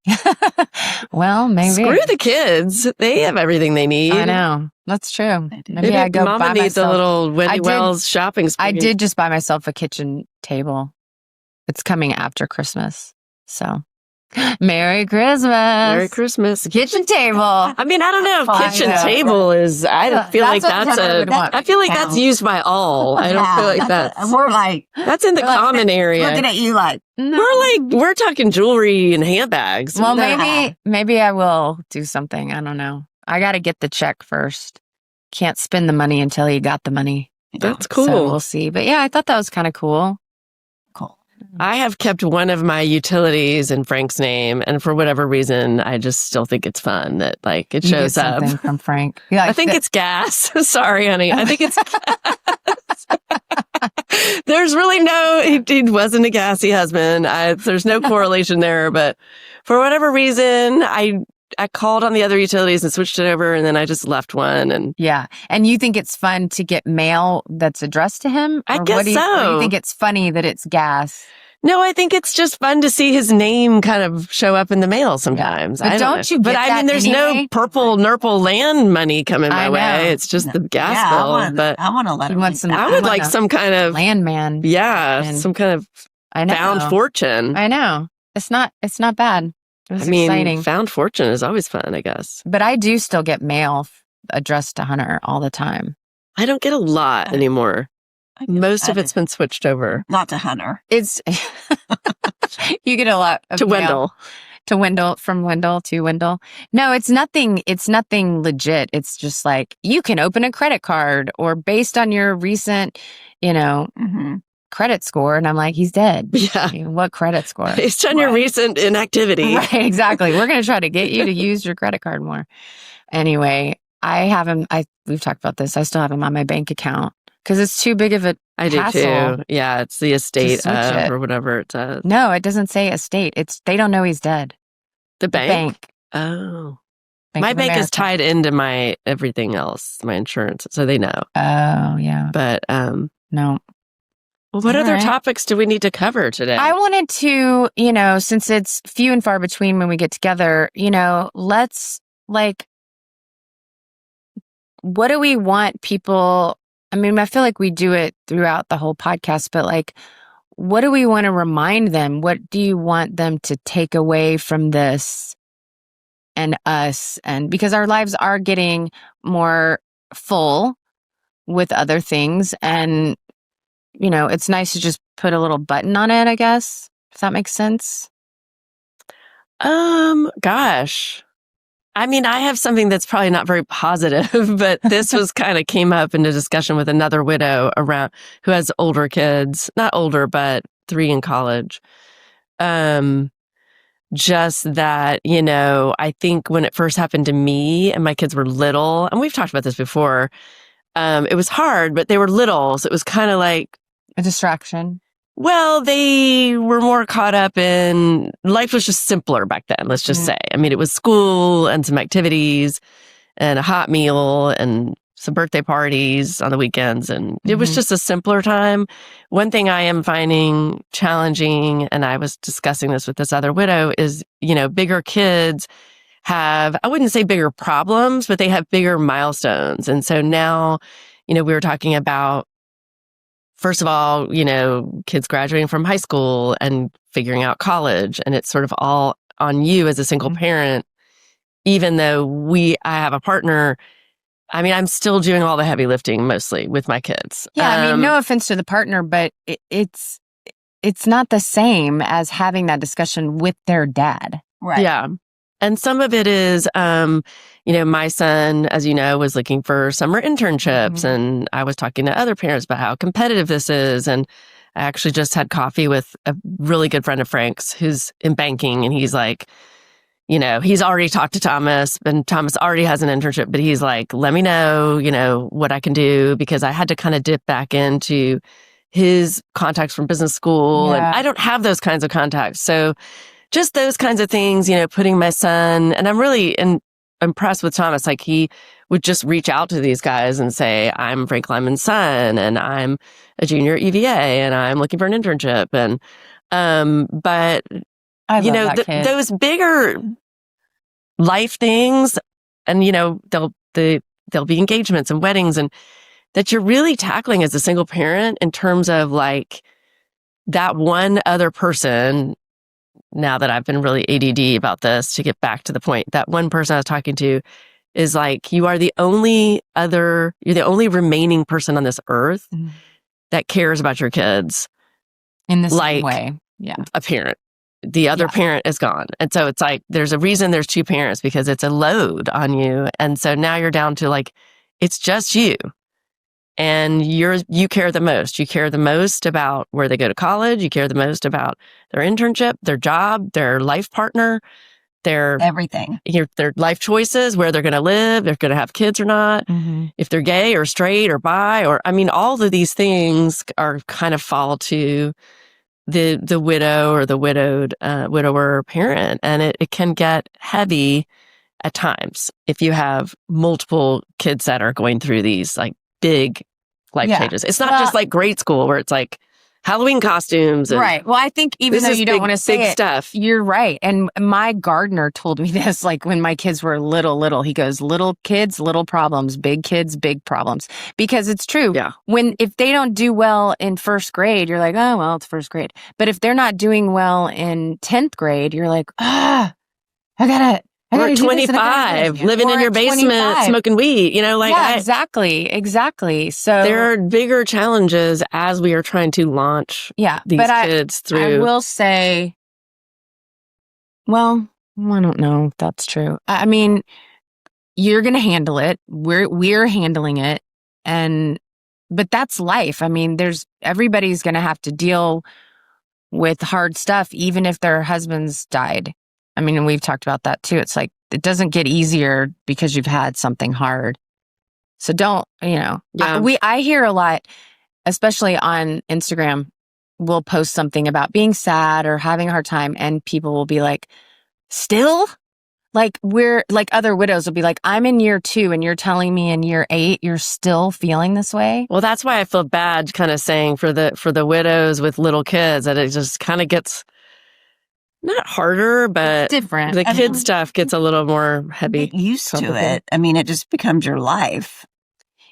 Well, maybe. Screw the kids. They have everything they need. I know. That's true. Maybe I go Mama buy needs myself. a little Wendy Wells shopping spree. I did just buy myself a kitchen table. It's coming after Christmas. So, Merry Christmas. Merry Christmas. Kitchen table. I mean, I don't know if kitchen table is, I don't feel like I feel like that's used by all. I don't feel like that's. We're like. That's in the common area. Looking at you like. No. We're talking jewelry and handbags. Well, maybe I will do something. I don't know. I got to get the check first. Can't spend the money until you got the money. That's cool. So we'll see. But yeah, I thought that was kind of cool. Cool. I have kept one of my utilities in Frank's name, and for whatever reason, I just still think it's fun that like it shows up from Frank. I think it's gas. Sorry, honey. I think it's gas. There's really he wasn't a gassy husband. There's no correlation there, but for whatever reason, I called on the other utilities and switched it over, and then I just left one. And yeah. And you think it's fun to get mail that's addressed to him? I guess so. Or do you think it's funny that it's gas? No, I think it's just fun to see his name kind of show up in the mail sometimes. But don't you get But I mean, there's no purple nurple land money coming my way. It's just the gas bill. But I want to let him. I would like some kind of landman. Yeah, some kind of found fortune. I know. It's not bad. I mean, exciting. Found fortune is always fun, I guess. But I do still get mail addressed to Hunter all the time. I don't get a lot anymore. Most of it's been switched over. Not to Hunter. It's you get a lot of to Wendell. From Wendell to Wendell. No, it's nothing legit. It's just like you can open a credit card or based on your recent, credit score. And I'm like, he's dead. Yeah. What credit score? Based on your recent inactivity. Right, exactly. We're going to try to get you to use your credit card more. Anyway, I have him. We've talked about this. I still have him on my bank account because it's too big of a hassle. Do too. Yeah, it's the estate of or whatever it says. No, it doesn't say estate. They don't know he's dead. The bank? Oh. My bank is tied into my everything else, my insurance, so they know. Oh, yeah. But no. Well, what other topics do we need to cover today? I wanted to, since it's few and far between when we get together, let's what do we want people? I mean, I feel like we do it throughout the whole podcast, but what do we want to remind them? What do you want them to take away from this and us? And because our lives are getting more full with other things, and it's nice to just put a little button on it, I guess. Does that make sense? Gosh. I mean, I have something that's probably not very positive, but this came up in a discussion with another widow who has older kids, not older, but 3 in college. Just that, I think when it first happened to me and my kids were little, and we've talked about this before, it was hard, but they were little. So it was kind of like a distraction. Well, they were more caught up in life was just simpler back then, let's just say. I mean, it was school and some activities and a hot meal and some birthday parties on the weekends. And it was just a simpler time. One thing I am finding challenging, and I was discussing this with this other widow, is, bigger kids have, I wouldn't say bigger problems, but they have bigger milestones. And so now, we were talking about, first of all, kids graduating from high school and figuring out college, and it's sort of all on you as a single parent. Even though I have a partner, I mean, I'm still doing all the heavy lifting mostly with my kids. Yeah, I mean, no offense to the partner, but it's not the same as having that discussion with their dad. Right. Yeah. And some of it is, my son, as you know, was looking for summer internships. And I was talking to other parents about how competitive this is. And I actually just had coffee with a really good friend of Frank's who's in banking. And he's like, he's already talked to Thomas, and Thomas already has an internship, but he's like, let me know, what I can do, because I had to kind of dip back into his contacts from business school. Yeah. And I don't have those kinds of contacts. So just those kinds of things, putting my son, and I'm really impressed with Thomas. Like, he would just reach out to these guys and say, I'm Frank Lyman's son, and I'm a junior at EVA, and I'm looking for an internship. And, but I love those bigger life things, and, there'll be engagements and weddings, and that you're really tackling as a single parent in terms of like that one other person. Now that I've been really ADD about this, to get back to the point, that one person I was talking to is like, you're the only remaining person on this earth that cares about your kids in the same way. Yeah. A parent. The other parent is gone. And so it's like, there's a reason there's 2 parents, because it's a load on you. And so now you're down to like, it's just you. And you care the most. You care the most about where they go to college. You care the most about their internship, their job, their life partner, their everything, their life choices, where they're going to live, they're going to have kids or not, if they're gay or straight or bi, or, I mean, all of these things are kind of fall to the widow or the widower parent. And it can get heavy at times if you have multiple kids that are going through these like big life changes. It's not just like grade school where it's like Halloween costumes. And right. Well, I think even though you don't want to say it, stuff. You're right. And my gardener told me this, like when my kids were little, he goes, little kids, little problems, big kids, big problems. Because it's true. Yeah. If they don't do well in first grade, you're like, oh, well, it's first grade. But if they're not doing well in 10th grade, you're like, Or at 25, living in your basement, 25. Smoking weed, exactly. So there are bigger challenges as we are trying to launch these kids through. I will say, well, I don't know if that's true. I mean, you're going to handle it. We're handling it. But that's life. I mean, everybody's going to have to deal with hard stuff, even if their husbands died. I mean, and we've talked about that too. It's like, it doesn't get easier because you've had something hard. So don't, I hear a lot, especially on Instagram, we'll post something about being sad or having a hard time, and people will be like, still? Like, we're like, other widows will be like, I'm in year 2 and you're telling me in year 8 you're still feeling this way. Well, that's why I feel bad kind of saying for the widows with little kids, that it just kind of gets not harder, but it's different. The kid stuff gets a little more heavy. Get used to it. I mean, it just becomes your life.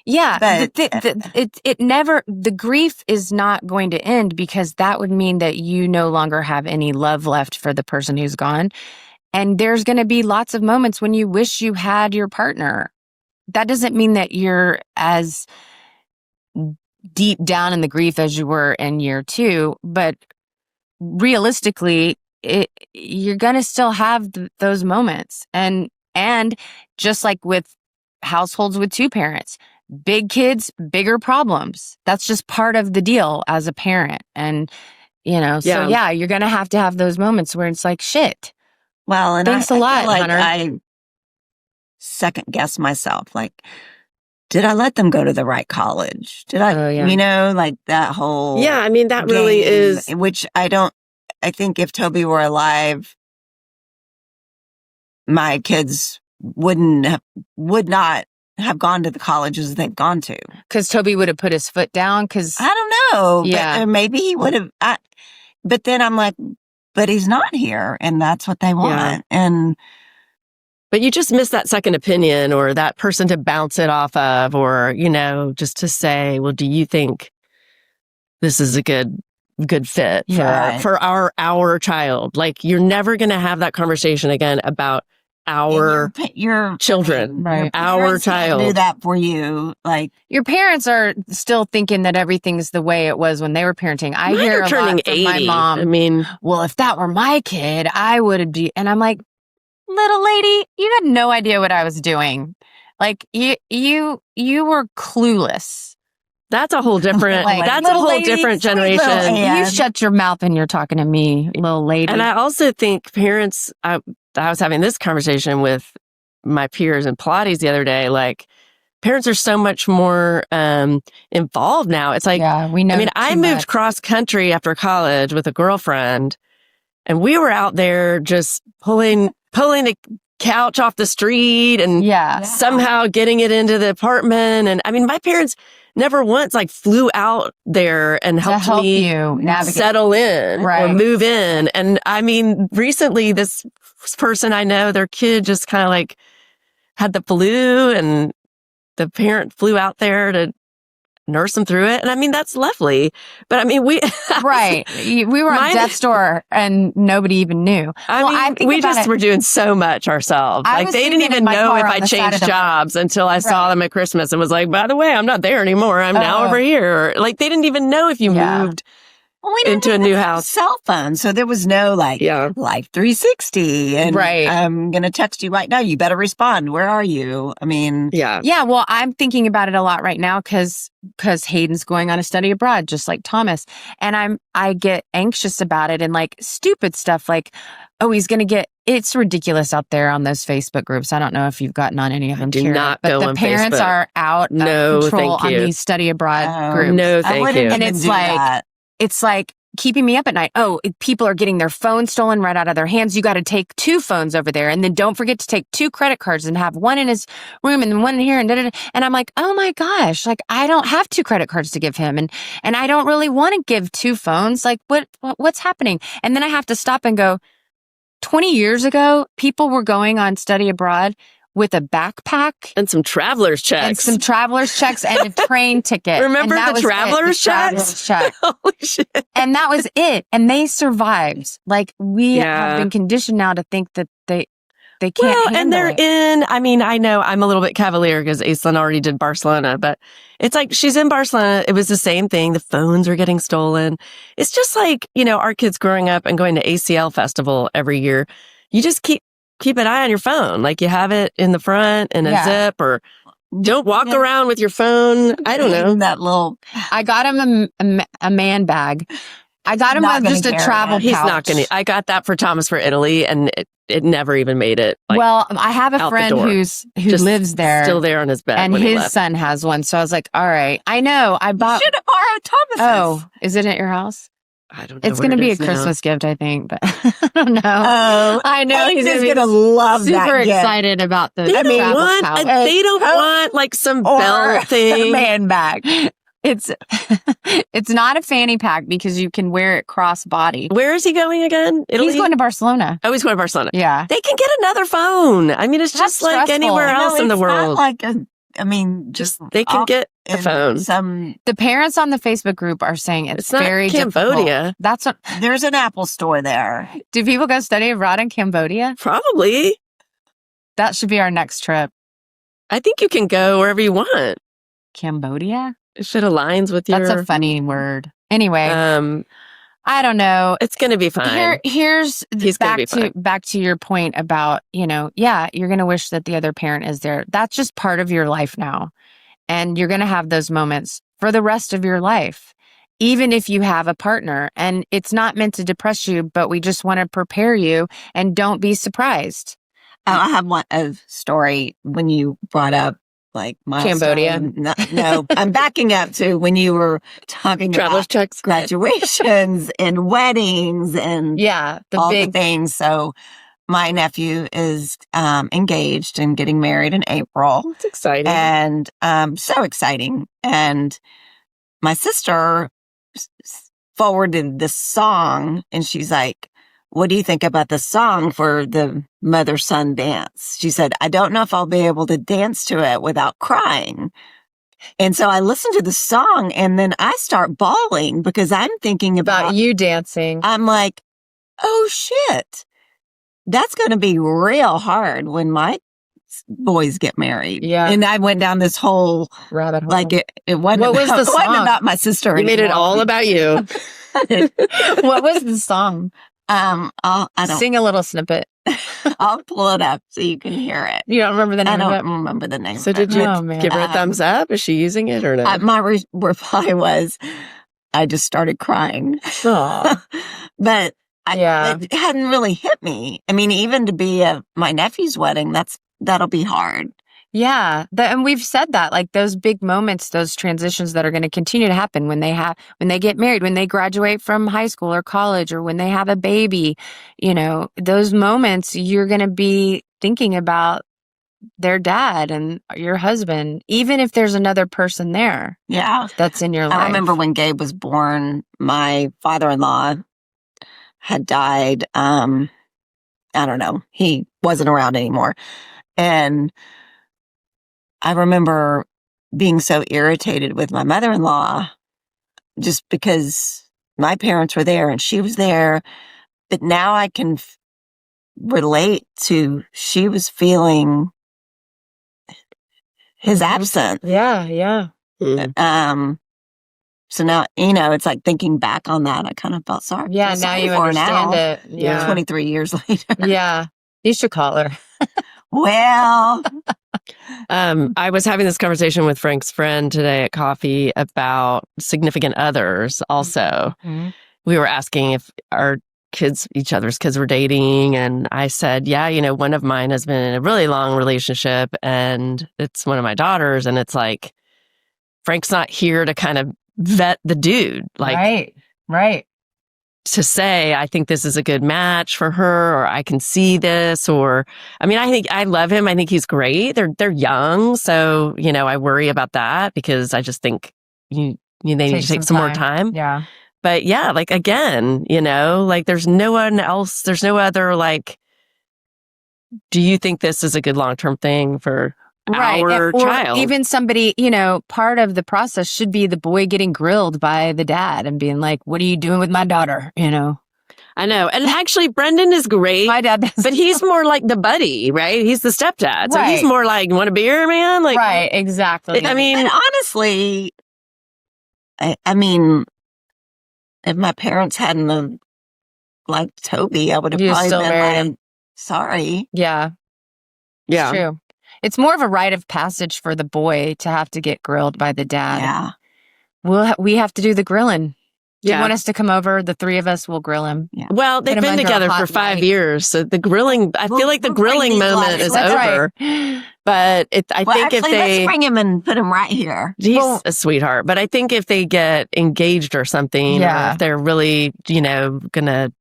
Yeah. But The grief is not going to end, because that would mean that you no longer have any love left for the person who's gone. And there's going to be lots of moments when you wish you had your partner. That doesn't mean that you're as deep down in the grief as you were in year 2, but realistically, you're going to still have those moments. And just like with households with 2 parents, big kids, bigger problems. That's just part of the deal as a parent. And, so yeah, you're going to have those moments where it's like, shit. Well, and thanks a lot, Hunter. I second guess myself. Like, did I let them go to the right college? Did I, like that whole Yeah, I mean, that really is. Which I think if Toby were alive, my kids would not have gone to the colleges they've gone to. Because Toby would have put his foot down? Because I don't know. Yeah. But maybe he would have. But then I'm like, but he's not here, and that's what they want. Yeah. But you just miss that second opinion, or that person to bounce it off of, or, just to say, well, do you think this is a good fit for our child? Like, you're never going to have that conversation again about our children, right? Our child. Do that for you. Like, your parents are still thinking that everything's the way it was when they were parenting. I hear a turning lot from 80. my mom. I mean, well, if that were my kid, I would be. And I'm like, little lady, you had no idea what I was doing. Like, you were clueless. That's a whole different. That's a whole different generation. You shut your mouth and you're talking to me, little lady. And I also think parents. I was having this conversation with my peers in Pilates the other day. Like, parents are so much more involved now. It's like, we know. I mean, I moved cross country after college with a girlfriend, and we were out there just pulling the couch off the street and somehow getting it into the apartment. And I mean, my parents never once flew out there and helped me settle in or move in. And I mean, recently this person I know, their kid just kind of had the flu, and the parent flew out there to nurse them through it. And I mean, that's lovely. But I mean, we were on death's door and nobody even knew. I mean, we just were doing so much ourselves. They didn't even know if I changed jobs until I saw them at Christmas and was like, by the way, I'm not there anymore. I'm now over here. Or, they didn't even know if you moved into a new house. Cell phone. So there was no Life 360. And I'm going to text you right now. You better respond. Where are you? I mean. Yeah. Well, I'm thinking about it a lot right now because Hayden's going on a study abroad, just like Thomas. And I get anxious about it, and stupid stuff he's going to get, it's ridiculous out there on those Facebook groups. I don't know if you've gotten on any of them. Do not go on Facebook. But the parents are out of control on these study abroad groups. No, thank you. And it's keeping me up at night. Oh, people are getting their phones stolen right out of their hands. You got to take 2 phones over there. And then don't forget to take 2 credit cards and have one in his room and then one in here. And And I'm like, oh my gosh, I don't have 2 credit cards to give him. And I don't really want to give 2 phones. What's happening? And then I have to stop and go, 20 years ago, people were going on study abroad with a backpack and some traveler's checks and a train ticket. Remember the traveler's checks? Holy shit. And that was it. And they survived. We have been conditioned now to think that they can't handle and they're it. I mean, I know I'm a little bit cavalier because Aislinn already did Barcelona, but it's she's in Barcelona. It was the same thing. The phones are getting stolen. It's just our kids growing up and going to ACL Festival every year. You just keep an eye on your phone. You have it in the front in a zip, or don't walk around with your phone. I don't know. That little. I got him a man bag. I got him just a travel pouch. He's not going to. I got that for Thomas for Italy, and it never even made it. Well, I have a friend who lives there, still there on his bed, and his son has one. So I was like, all right, I know. I bought. You should have borrowed Thomas's. Oh, is it at your house? I don't know. It's going to be a Christmas gift, I think, but I don't know. Oh, I know he's going to love that. Super excited about the. They don't want some belt thing, a man bag. It's not a fanny pack because you can wear it cross body. Where is he going again? Italy? He's going to Barcelona. Oh, he's going to Barcelona. Yeah. They can get another phone. I mean, it's just like anywhere else in the world. Not I mean, just they can get a phone. The parents on the Facebook group are saying it's not very Cambodia. difficult. That's what. There's an Apple store there. Do people go study abroad in Cambodia? Probably. That should be our next trip. I think you can go wherever you want. Cambodia? If it aligns with your... That's a funny word. Anyway, I don't know. It's going to be fine. He's back to your point about, yeah, you're going to wish that the other parent is there. That's just part of your life now. And you're going to have those moments for the rest of your life, even if you have a partner. And it's not meant to depress you, but we just want to prepare you and don't be surprised. I have a story when you brought up like Cambodia. No, I'm backing up to when you were talking traveler's about checks, graduations and weddings and the things. So my nephew is engaged and getting married in April. It's exciting. And so exciting. And my sister forwarded this song and she's like, what do you think about the song for the mother-son dance? She said, I don't know if I'll be able to dance to it without crying. And so I listened to the song and then I start bawling because I'm thinking about you dancing. I'm like, oh shit, that's going to be real hard when my boys get married. Yeah. And I went down this whole rabbit hole. Like it wasn't, what was the song? It wasn't about my sister. You made it all about you. What was the song? I don't sing a little snippet. I'll pull it up so you can hear it. You don't remember the name of it? I don't remember the name. So did you give her a thumbs up? Is she using it or no? My reply was, I just started crying. But it hadn't really hit me. I mean, even to be at my nephew's wedding, that'll be hard. Yeah. And we've said that, like those big moments, those transitions that are going to continue to happen when they get married, when they graduate from high school or college, or when they have a baby, those moments you're going to be thinking about their dad and your husband, even if there's another person there. Yeah. That's in your life. I remember when Gabe was born, my father-in-law had died. I don't know. He wasn't around anymore. And I remember being so irritated with my mother-in-law just because my parents were there and she was there. But now I can relate to she was feeling his absence. Yeah. Mm. So now, it's like thinking back on that, I kind of felt sorry. Yeah, now you understand it. Yeah. 23 years later. Yeah. You should call her. Well, I was having this conversation with Frank's friend today at coffee about significant others also. Mm-hmm. We were asking if each other's kids were dating. And I said, yeah, one of mine has been in a really long relationship and it's one of my daughters. And it's like, Frank's not here to kind of vet the dude. Like, right. To say, I think this is a good match for her, or I can see this, or, I mean, I think I love him. I think he's great. They're young. So, I worry about that because I just think they need to take some more time. Yeah. But yeah, like again, there's no one else. There's no other, do you think this is a good long-term thing for our child? Even somebody, part of the process should be the boy getting grilled by the dad and being like, what are you doing with my daughter? I know. And actually, Brendan is great. My dad does. But he's more like the buddy, right? He's the stepdad. So he's more like, want a beer, man? Like, right, exactly. I mean, and honestly, I mean, if my parents hadn't liked Toby, I would have probably been like, sorry. Yeah. Yeah. It's true. It's more of a rite of passage for the boy to have to get grilled by the dad. Yeah. We have to do the grilling. Do you want us to come over? The three of us will grill him. Yeah. Well, they've been together for 5 years. So the grilling, I feel like the grilling moment is over. Right. But let's bring him and put him right here. He's a sweetheart. But I think if they get engaged or something, or if they're really, gonna,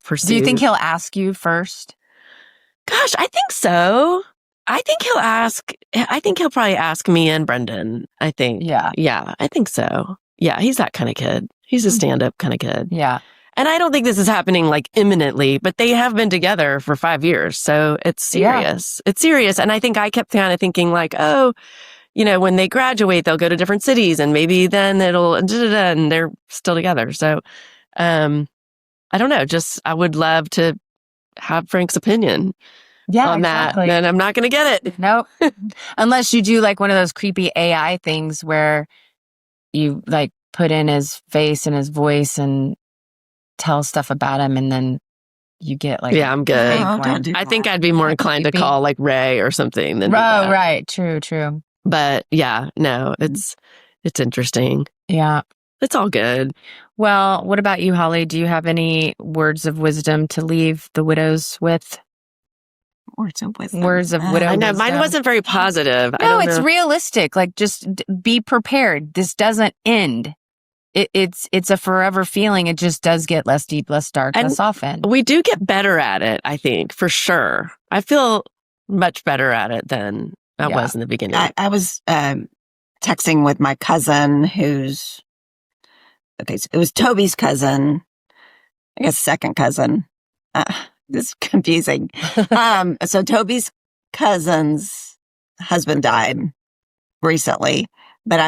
pursue. Do you think he'll ask you first? Gosh, I think so. I think he'll probably ask me and Brendan. I think. Yeah. Yeah, I think so. Yeah, he's that kind of kid. He's a stand-up kind of kid. Yeah. And I don't think this is happening like imminently, but they have been together for 5 years. So it's serious. It's serious. And I think I kept kind of thinking like, oh, when they graduate, they'll go to different cities and maybe then and they're still together. So, I don't know. Just, I would love to have Frank's opinion on that. Then I'm not going to get it. Nope. Unless you do like one of those creepy AI things where you like put in his face and his voice and tell stuff about him, and then you get like I'm good. Don't do I think I'd be more inclined to call like Ray or something than right. True. But it's interesting. Yeah, it's all good. Well, what about you, Holly? Do you have any words of wisdom to leave the widows with? Words of wisdom. I know mine wasn't very positive. No, it's realistic. Like, just be prepared. This doesn't end. It's a forever feeling. It just does get less deep, less dark, less often. We do get better at it, I think, for sure. I feel much better at it than I was in the beginning. I was texting with my cousin who's, so it was Toby's cousin, I guess second cousin. This is confusing. So Toby's cousin's husband died recently, but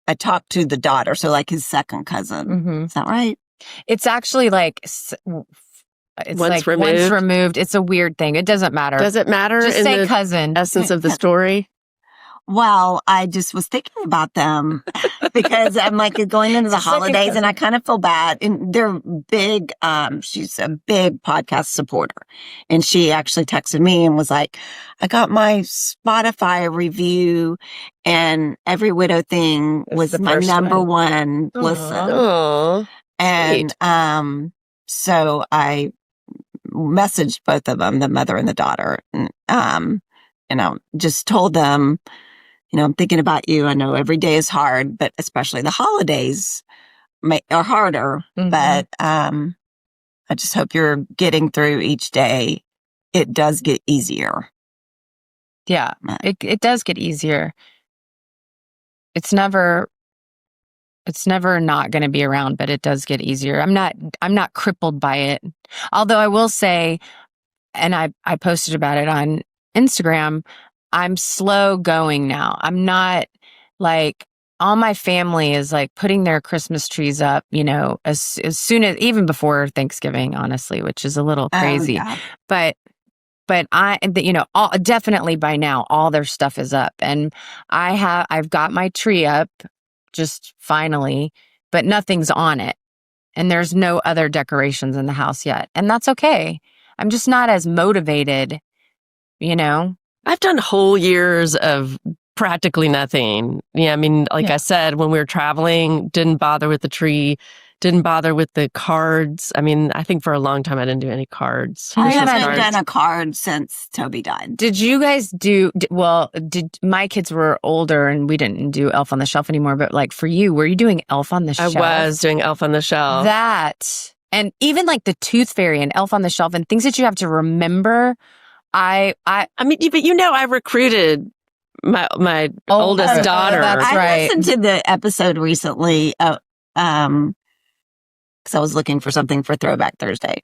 I talked to the daughter, so like his second cousin. Mm-hmm. Is that right? It's actually like once removed. It's a weird thing. It doesn't matter. Does it matter? Just say cousin. Essence of the story. Well, I just was thinking about them because I'm like going into the holidays and I kind of feel bad. And they're big. She's a big podcast supporter. And she actually texted me and was like, I got my Spotify review and Every Widow Thing was my number one listen. Aww. And, so I messaged both of them, the mother and the daughter, and, just told them, I'm thinking about you. I know every day is hard, but especially the holidays are harder. Mm-hmm. But I just hope you're getting through each day. It does get easier. Yeah, it does get easier. It's never not going to be around, but it does get easier. I'm not crippled by it. Although I will say, and I posted about it on Instagram, I'm slow going now. I'm not like, all my family is like putting their Christmas trees up, as soon as, even before Thanksgiving, honestly, which is a little crazy. But definitely by now, all their stuff is up, and I've got my tree up just finally, but nothing's on it. And there's no other decorations in the house yet. And that's okay. I'm just not as motivated, I've done whole years of practically nothing. Yeah, I mean, I said, when we were traveling, didn't bother with the tree, didn't bother with the cards. I mean, I think for a long time I didn't do any cards. I haven't done a card since Toby died. Did you guys my kids were older and we didn't do Elf on the Shelf anymore, but like for you, were you doing Elf on the Shelf? I was doing Elf on the Shelf. And even like the Tooth Fairy and Elf on the Shelf and things that you have to remember. I mean, but I recruited my oldest daughter. That's right. I listened to the episode recently, because I was looking for something for Throwback Thursday.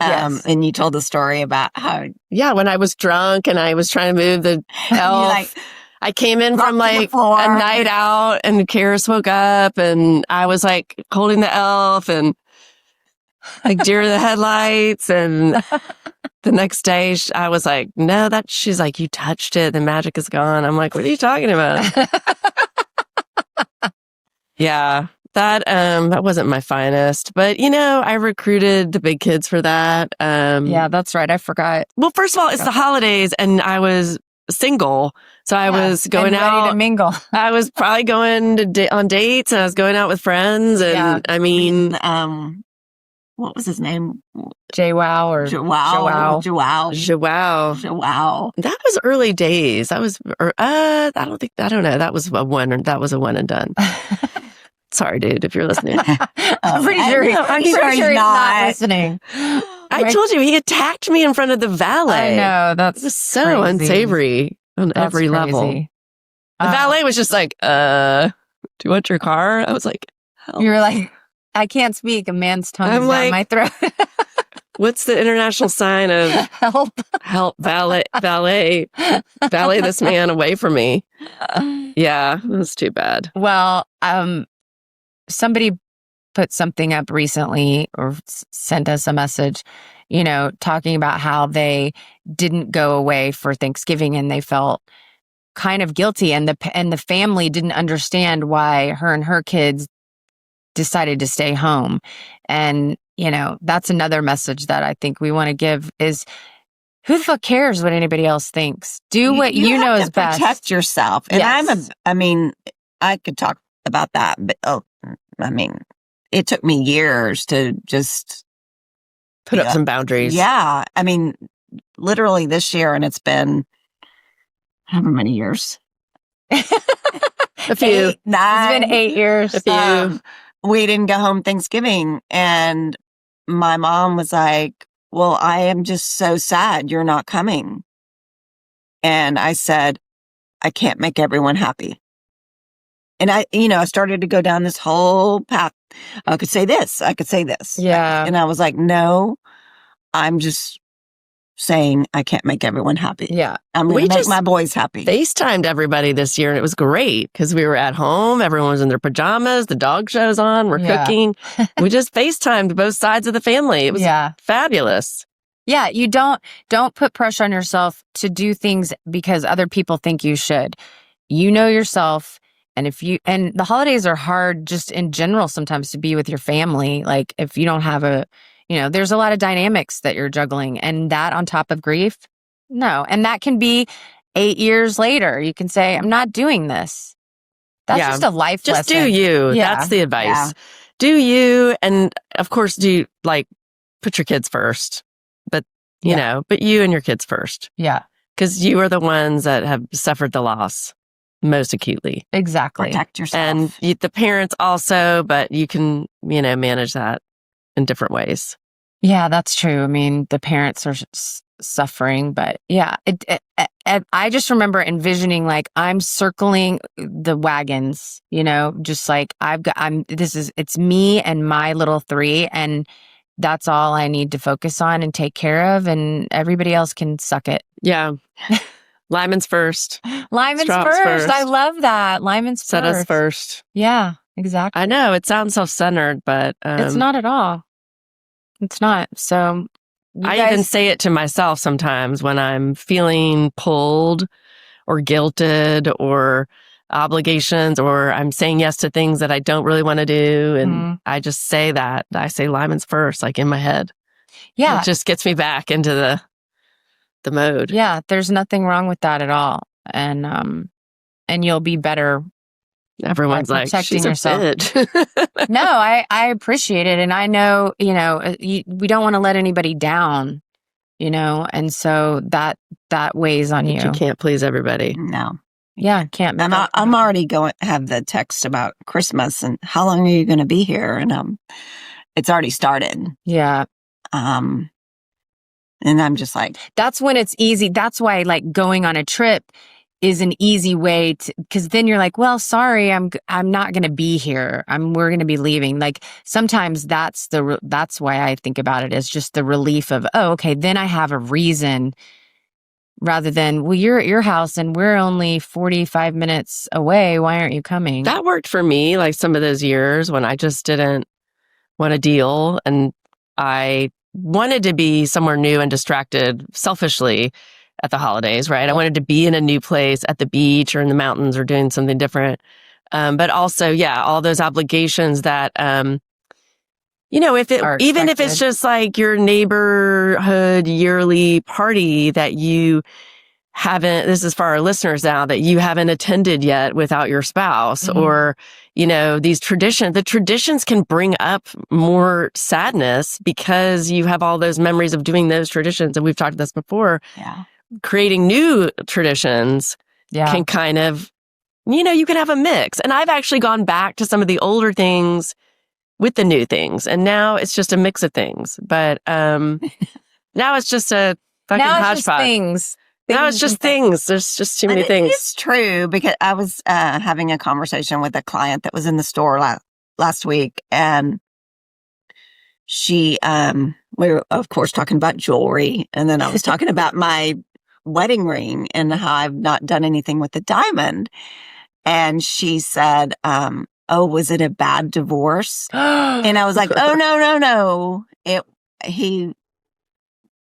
Yes. And you told the story about how... Yeah, when I was drunk and I was trying to move the elf. I came in from like a night out and Karis woke up and I was like holding the elf and like deer in the headlights, and the next day I was like, no, she's like, you touched it, the magic is gone. I'm like, what are you talking about? Yeah, that wasn't my finest, but I recruited the big kids for that. Yeah, that's right. I forgot. Well, first of all, it's the holidays and I was single. So I was going out ready to mingle. I was probably going on dates and I was going out with friends. And I mean, what was his name? Joao. That was early days. That was, I don't know. That was a one and done. Sorry, dude, if you're listening. I'm pretty sure he's not listening. I told you, he attacked me in front of the valet. I know. That's just so unsavory on every level. The valet was just like, do you want your car? I was like, hell. You were like, I can't speak. A man's tongue I'm is down my throat. What's the international sign of help, valet this man away from me? Yeah, that's too bad. Well, somebody put something up recently or sent us a message, talking about how they didn't go away for Thanksgiving and they felt kind of guilty, and the family didn't understand why her and her kids decided to stay home. And that's another message that I think we want to give is, who the fuck cares what anybody else thinks? Do what you know is best. Protect yourself. And yes. I could talk about that, but it took me years to just put up some boundaries. Yeah. Literally this year, and it's been however many years. A few. 9. It's been 8 years. A few. We didn't go home Thanksgiving, and my mom was like, well, I am just so sad you're not coming. And I said, I can't make everyone happy. And I started to go down this whole path. I could say this. I could say this. Yeah. And I was like, no, I'm just saying I can't make everyone happy. Yeah. I'm going to make my boys happy. FaceTimed everybody this year, and it was great because we were at home. Everyone was in their pajamas. The dog show's on. We're cooking. We just FaceTimed both sides of the family. It was fabulous. Yeah. You don't put pressure on yourself to do things because other people think you should. You know yourself. And and the holidays are hard just in general sometimes to be with your family. Like if you don't have there's a lot of dynamics that you're juggling, and that on top of grief. No. And that can be 8 years later. You can say, I'm not doing this. That's just a life lesson. Just do you. Yeah. That's the advice. Yeah. Do you. And of course, put your kids first, but but you and your kids first. Yeah. Because you are the ones that have suffered the loss most acutely. Exactly. Protect yourself. And the parents also, but you can, manage that in different ways. Yeah, that's true. The parents are suffering, but yeah, I just remember envisioning like I'm circling the wagons, just like it's me and my little 3, and that's all I need to focus on and take care of, and everybody else can suck it. Yeah. Lyman's first. Lyman's Strops first. I love that. Lyman's Set first. us first. Yeah, exactly. I know it sounds self-centered, but it's not at all. It's not. So even say it to myself sometimes when I'm feeling pulled or guilted or obligations, or I'm saying yes to things that I don't really want to do. And I just say that. I say Lyman's first, like in my head. Yeah. It just gets me back into the mode. Yeah. There's nothing wrong with that at all. And you'll be better. Everyone's like, she's yourself. A bitch. No, I appreciate it. And I know, we don't want to let anybody down, and so that weighs on you. You can't please everybody. No. Yeah, can't. And I'm already have the text about Christmas and how long are you going to be here? And it's already started. Yeah. And I'm just like, that's when it's easy. That's why like going on a trip is an easy way to, because then you're like, well, sorry, I'm not going to be here. We're going to be leaving. Like sometimes that's why I think about it as just the relief of, oh, okay, then I have a reason, rather than, well, you're at your house and we're only 45 minutes away. Why aren't you coming? That worked for me. Like some of those years when I just didn't want to deal, and I wanted to be somewhere new and distracted selfishly at the holidays, right? I wanted to be in a new place at the beach or in the mountains or doing something different. But also, all those obligations that, if it's just like your neighborhood yearly party that you haven't, this is for our listeners now, that you haven't attended yet without your spouse, or, these the traditions can bring up more sadness because you have all those memories of doing those traditions. And we've talked about this before. Yeah. Creating new traditions can kind of, you can have a mix. And I've actually gone back to some of the older things with the new things. And now it's just a mix of things. But now it's just a fucking hodgepodge. Things. Now it's just things. There's just too many things. It's true, because I was having a conversation with a client that was in the store last week, and we were, of course, talking about jewelry. And then I was talking about my wedding ring and how I've not done anything with the diamond. And she said, oh, was it a bad divorce? And I was like, oh, no. He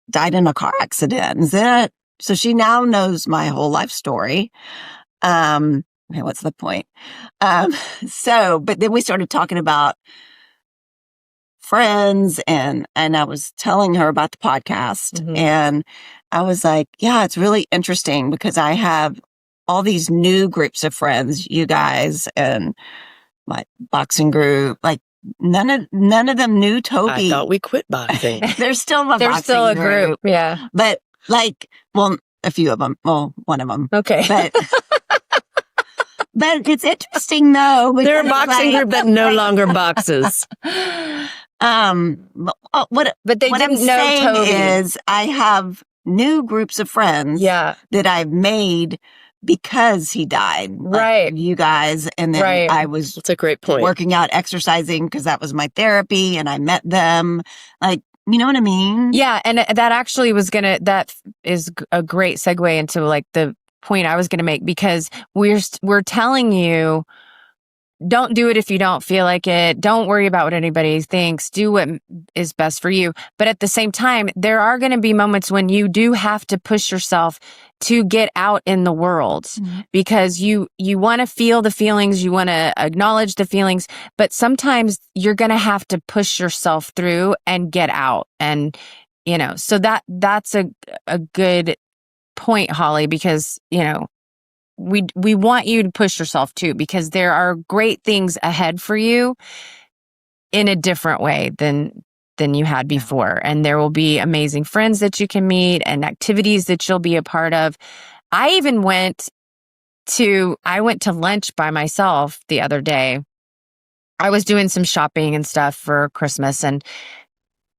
died in a car accident. Is that? So she now knows my whole life story. Okay, what's the point? But then we started talking about friends and I was telling her about the podcast and I was like, yeah, it's really interesting because I have all these new groups of friends, you guys and my boxing group, like none of them knew Toby. I thought we quit boxing. There's still a There's boxing still a group. Yeah. But like, well, a few of them. Well, one of them. Okay. But it's interesting though. They're a boxing group that no longer boxes. But they what didn't I'm know saying Toby. is I have new groups of friends Yeah. that I've made because he died. Right. Like you guys. And then Right. I was That's a great point. working out, exercising because that was my therapy and I met them. Like, you know what I mean? Yeah. And that actually that is a great segue into like the point I was going to make because we're telling you, don't do it if you don't feel like it. Don't worry about what anybody thinks. Do what is best for you. But at the same time, there are going to be moments when you do have to push yourself to get out in the world because you want to feel the feelings, you want to acknowledge the feelings, but sometimes you're going to have to push yourself through and get out. And, so that's a good point, Holly, because, we want you to push yourself too, because there are great things ahead for you in a different way than you had before. And there will be amazing friends that you can meet and activities that you'll be a part of. I went to lunch by myself the other day. I was doing some shopping and stuff for Christmas. And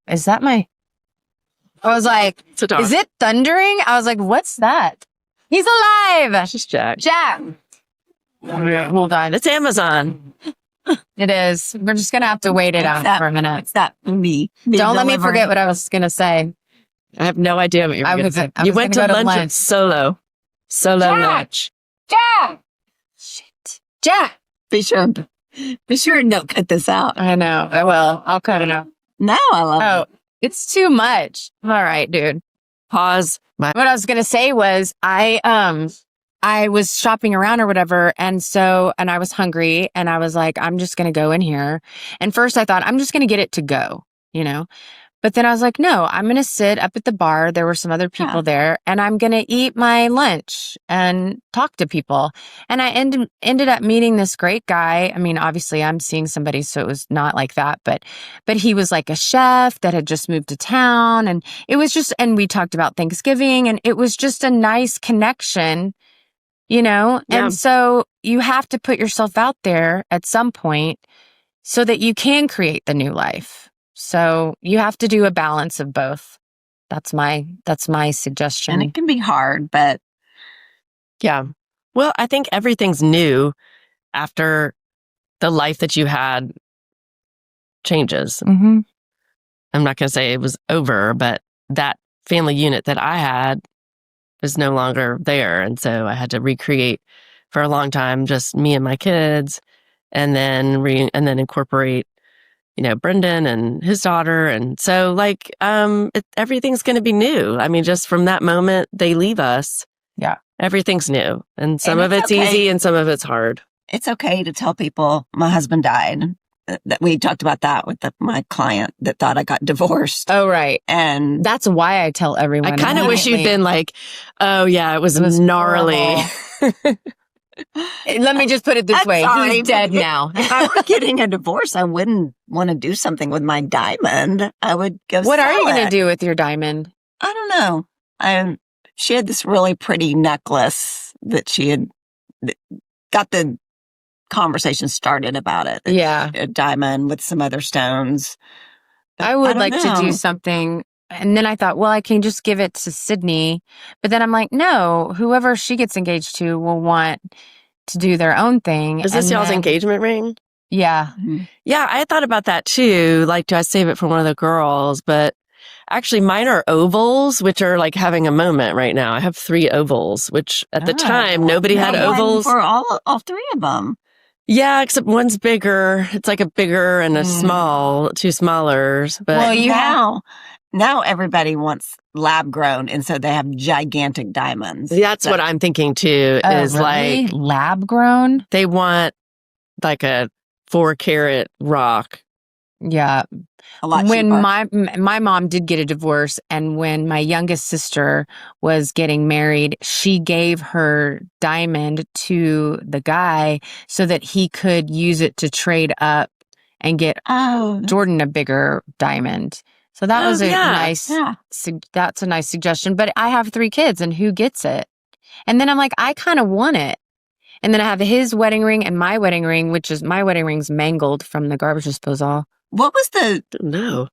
I was like, is it thundering? I was like, what's that? He's alive. It's just Jack. Jack. Hold on. It's Amazon. It is. We're just going to have to wait it out for a minute. It's that me. Don't let me forget what I was going to say. I have no idea what you're going to say. I You was went to gonna go to lunch lunch. solo Jack! lunch. Jack! Shit. Jack! Be sure and don't cut this out. I know. I will. I'll cut it out. No, I love it. It's too much. All right, dude. Pause. What I was going to say was I was shopping around or whatever. And I was hungry and I was like, I'm just going to go in here. And first I thought I'm just going to get it to go, but then I was like, no, I'm going to sit up at the bar. There were some other people there and I'm going to eat my lunch and talk to people. And I ended up meeting this great guy. I mean, obviously I'm seeing somebody, so it was not like that, but he was like a chef that had just moved to town. And it was and we talked about Thanksgiving and it was just a nice connection, Yeah. And so you have to put yourself out there at some point so that you can create the new life. So you have to do a balance of both. That's my suggestion. And it can be hard, but Yeah. Well, I think everything's new after the life that you had changes. Mm-hmm. I'm not going to say it was over, but that family unit that I had was no longer there. And so I had to recreate for a long time, just me and my kids, and then incorporate, Brendan and his daughter. And so everything's going to be new. I mean, just from that moment they leave us. Yeah. Everything's new. And some And of it's it's okay. easy and some of it's hard. it's okay to tell people my husband died. That we talked about that with my client that thought I got divorced. Oh, right. And That's why I tell everyone. I kind of wish you'd been like, oh yeah, it was gnarly. Let me just put it this I'm way. sorry, He's dead but now. if I were getting a divorce, I wouldn't want to do something with my diamond. I would go What are you going going to do with your diamond? I don't know. She had this really pretty necklace that that got the conversation started about it. Yeah. A diamond with some other stones. I would don't like to know. do something. And then I thought, well, I can just give it to Sydney. But then I'm like, no, whoever she gets engaged to will want to do their own thing. Is this And y'all's then- engagement ring? Yeah. Yeah, I thought about that too. Like, do I save it for one of the girls? But actually, mine are ovals, which are like having a moment right now. I have 3 ovals, which at the time, nobody had ovals. For all 3 of them. Yeah, except one's bigger. It's like a bigger and a small, 2 smallers. But Well, now everybody wants lab grown, and so they have gigantic diamonds. That's what I'm thinking too, is really? like lab grown? they want like a 4-carat rock. Yeah. A lot when cheaper. my mom did get a divorce, and when my youngest sister was getting married, she gave her diamond to the guy so that he could use it to trade up and get Jordan a bigger diamond. So that was that's a nice suggestion. But I have 3 kids, and who gets it? And then I'm like, I kind of want it. And then I have his wedding ring and my wedding ring, which is my wedding ring's mangled from the garbage disposal. What was the No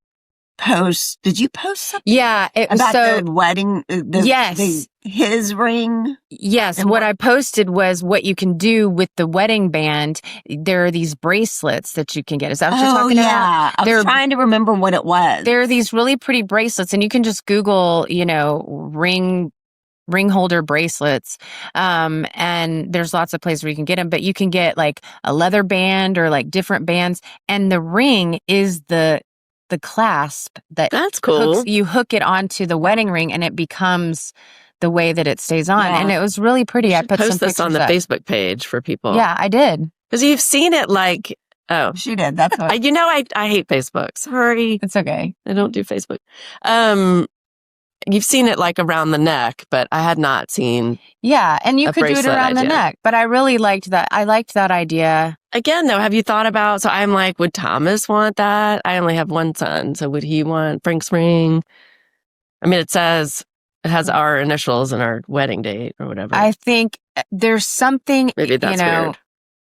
post? Did you post something? Yeah, it was about the wedding. Yes, his ring. Yes, and what I posted was what you can do with the wedding band. There are these bracelets that you can get. Is that what you're talking about? I was trying to remember what it was. There are these really pretty bracelets, and you can just Google, ring holder bracelets. And there's lots of places where you can get them, but you can get like a leather band or like different bands. And the ring is the clasp that's cool. You hook it onto the wedding ring, and it becomes the way that it stays on. Yeah. And it was really pretty. I put post some this on the Facebook page for people. Yeah, I did. Because you've seen it like, she did. That's what I hate Facebook. Sorry. It's okay. I don't do Facebook. You've seen it like around the neck, but I had not seen. Yeah, and you could do it around the neck, but I really liked that. I liked that idea. Again, though, have you thought about, so I'm like, would Thomas want that? I only have one son, so would he want Frank's ring? I mean, it has our initials and our wedding date or whatever. I think there's something, maybe that's weird.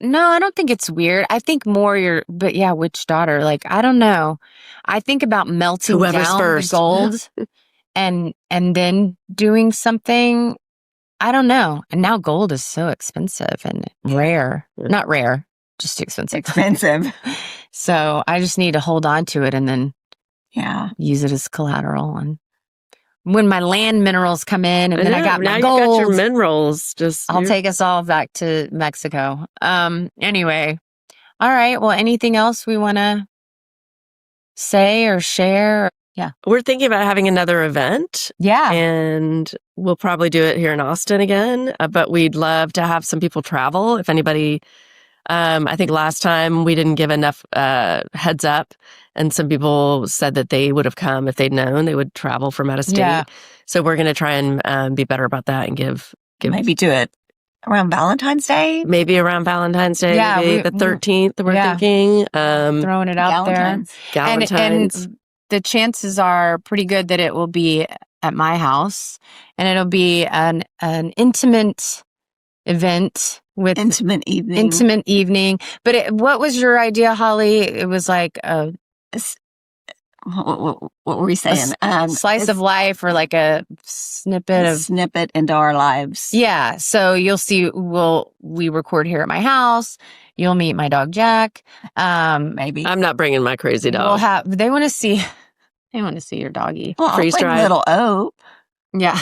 No, I don't think it's weird. I think more but yeah, which daughter? Like, I don't know. I think about melting down first. The gold. And then doing something, I don't know. And now gold is so expensive and rare. Not rare, just expensive. So I just need to hold on to it and then use it as collateral. And when my land minerals come in, and then I got my gold. You got your minerals. I'll take us all back to Mexico. Anyway. All right. Well, anything else we want to say or share? Yeah. We're thinking about having another event. Yeah. And we'll probably do it here in Austin again. But we'd love to have some people travel. If anybody, I think last time we didn't give enough heads up. And some people said that they would have come if they'd known they would travel from out of state. Yeah. So we're going to try and be better about that and give. Maybe do it around Valentine's Day. Maybe around Valentine's Day. Yeah. Maybe the 13th we're thinking. Throwing it out there. Galentine's. And the chances are pretty good that it will be at my house, and it'll be an intimate event with intimate evening. But what was your idea, Holly? It was like what were we saying? Slice of life, or like a snippet into our lives. Yeah. So you'll see. We record here at my house. You'll meet my dog Jack. Maybe I'm not bringing my crazy dog. They want to see. They want to see your doggy. Well, freeze dried. Little Ope. Yeah.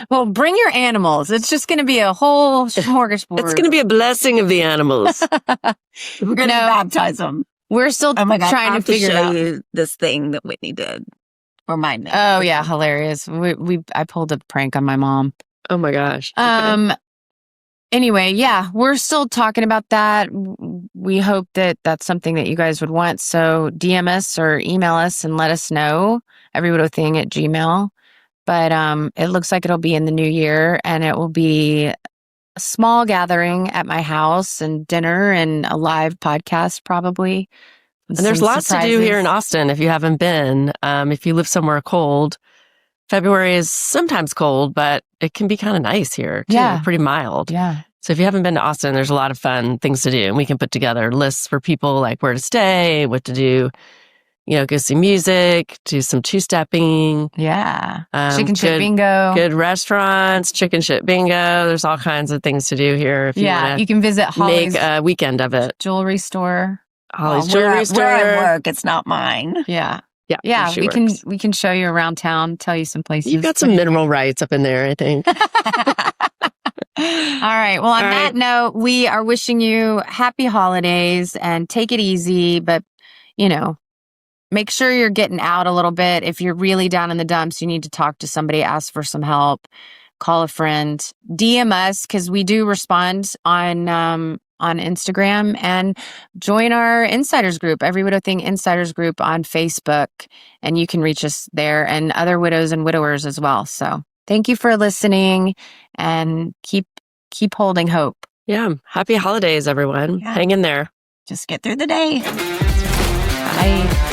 Well, bring your animals. It's just going to be a whole smorgasbord. It's going to be a blessing of the animals. We're going to baptize them. We're still trying to figure out this thing that Whitney did. Remind me. Oh yeah, hilarious. I pulled a prank on my mom. Oh my gosh. Okay. Anyway, yeah, we're still talking about that. We hope that that's something that you guys would want. So DM us or email us and let us know. everywidowthing@gmail.com. But it looks like it'll be in the new year, and it will be a small gathering at my house and dinner and a live podcast probably. And there's lots to do here in Austin if you haven't been. If you live somewhere cold, February is sometimes cold, but it can be kind of nice here too. Yeah. Pretty mild. Yeah. So if you haven't been to Austin, there's a lot of fun things to do. And we can put together lists for people like where to stay, what to do. go see music, do some two-stepping. Yeah. Chicken shit bingo. Good restaurants, chicken shit bingo. There's all kinds of things to do here. If you can visit Holly's make a weekend of it. Jewelry store. Holly's jewelry store. We're at work. It's not mine. Yeah. Yeah. We can show you around town, tell you some places. You've got some mineral rights up in there, I think. All right. Well, on that note, we are wishing you happy holidays and take it easy, but make sure you're getting out a little bit. If you're really down in the dumps, you need to talk to somebody, ask for some help, call a friend, DM us because we do respond on Instagram, and join our Insiders group, Every Widow Thing Insiders group on Facebook, and you can reach us there and other widows and widowers as well. So thank you for listening, and keep holding hope. Yeah. Happy holidays, everyone. Yeah. Hang in there. Just get through the day. Bye.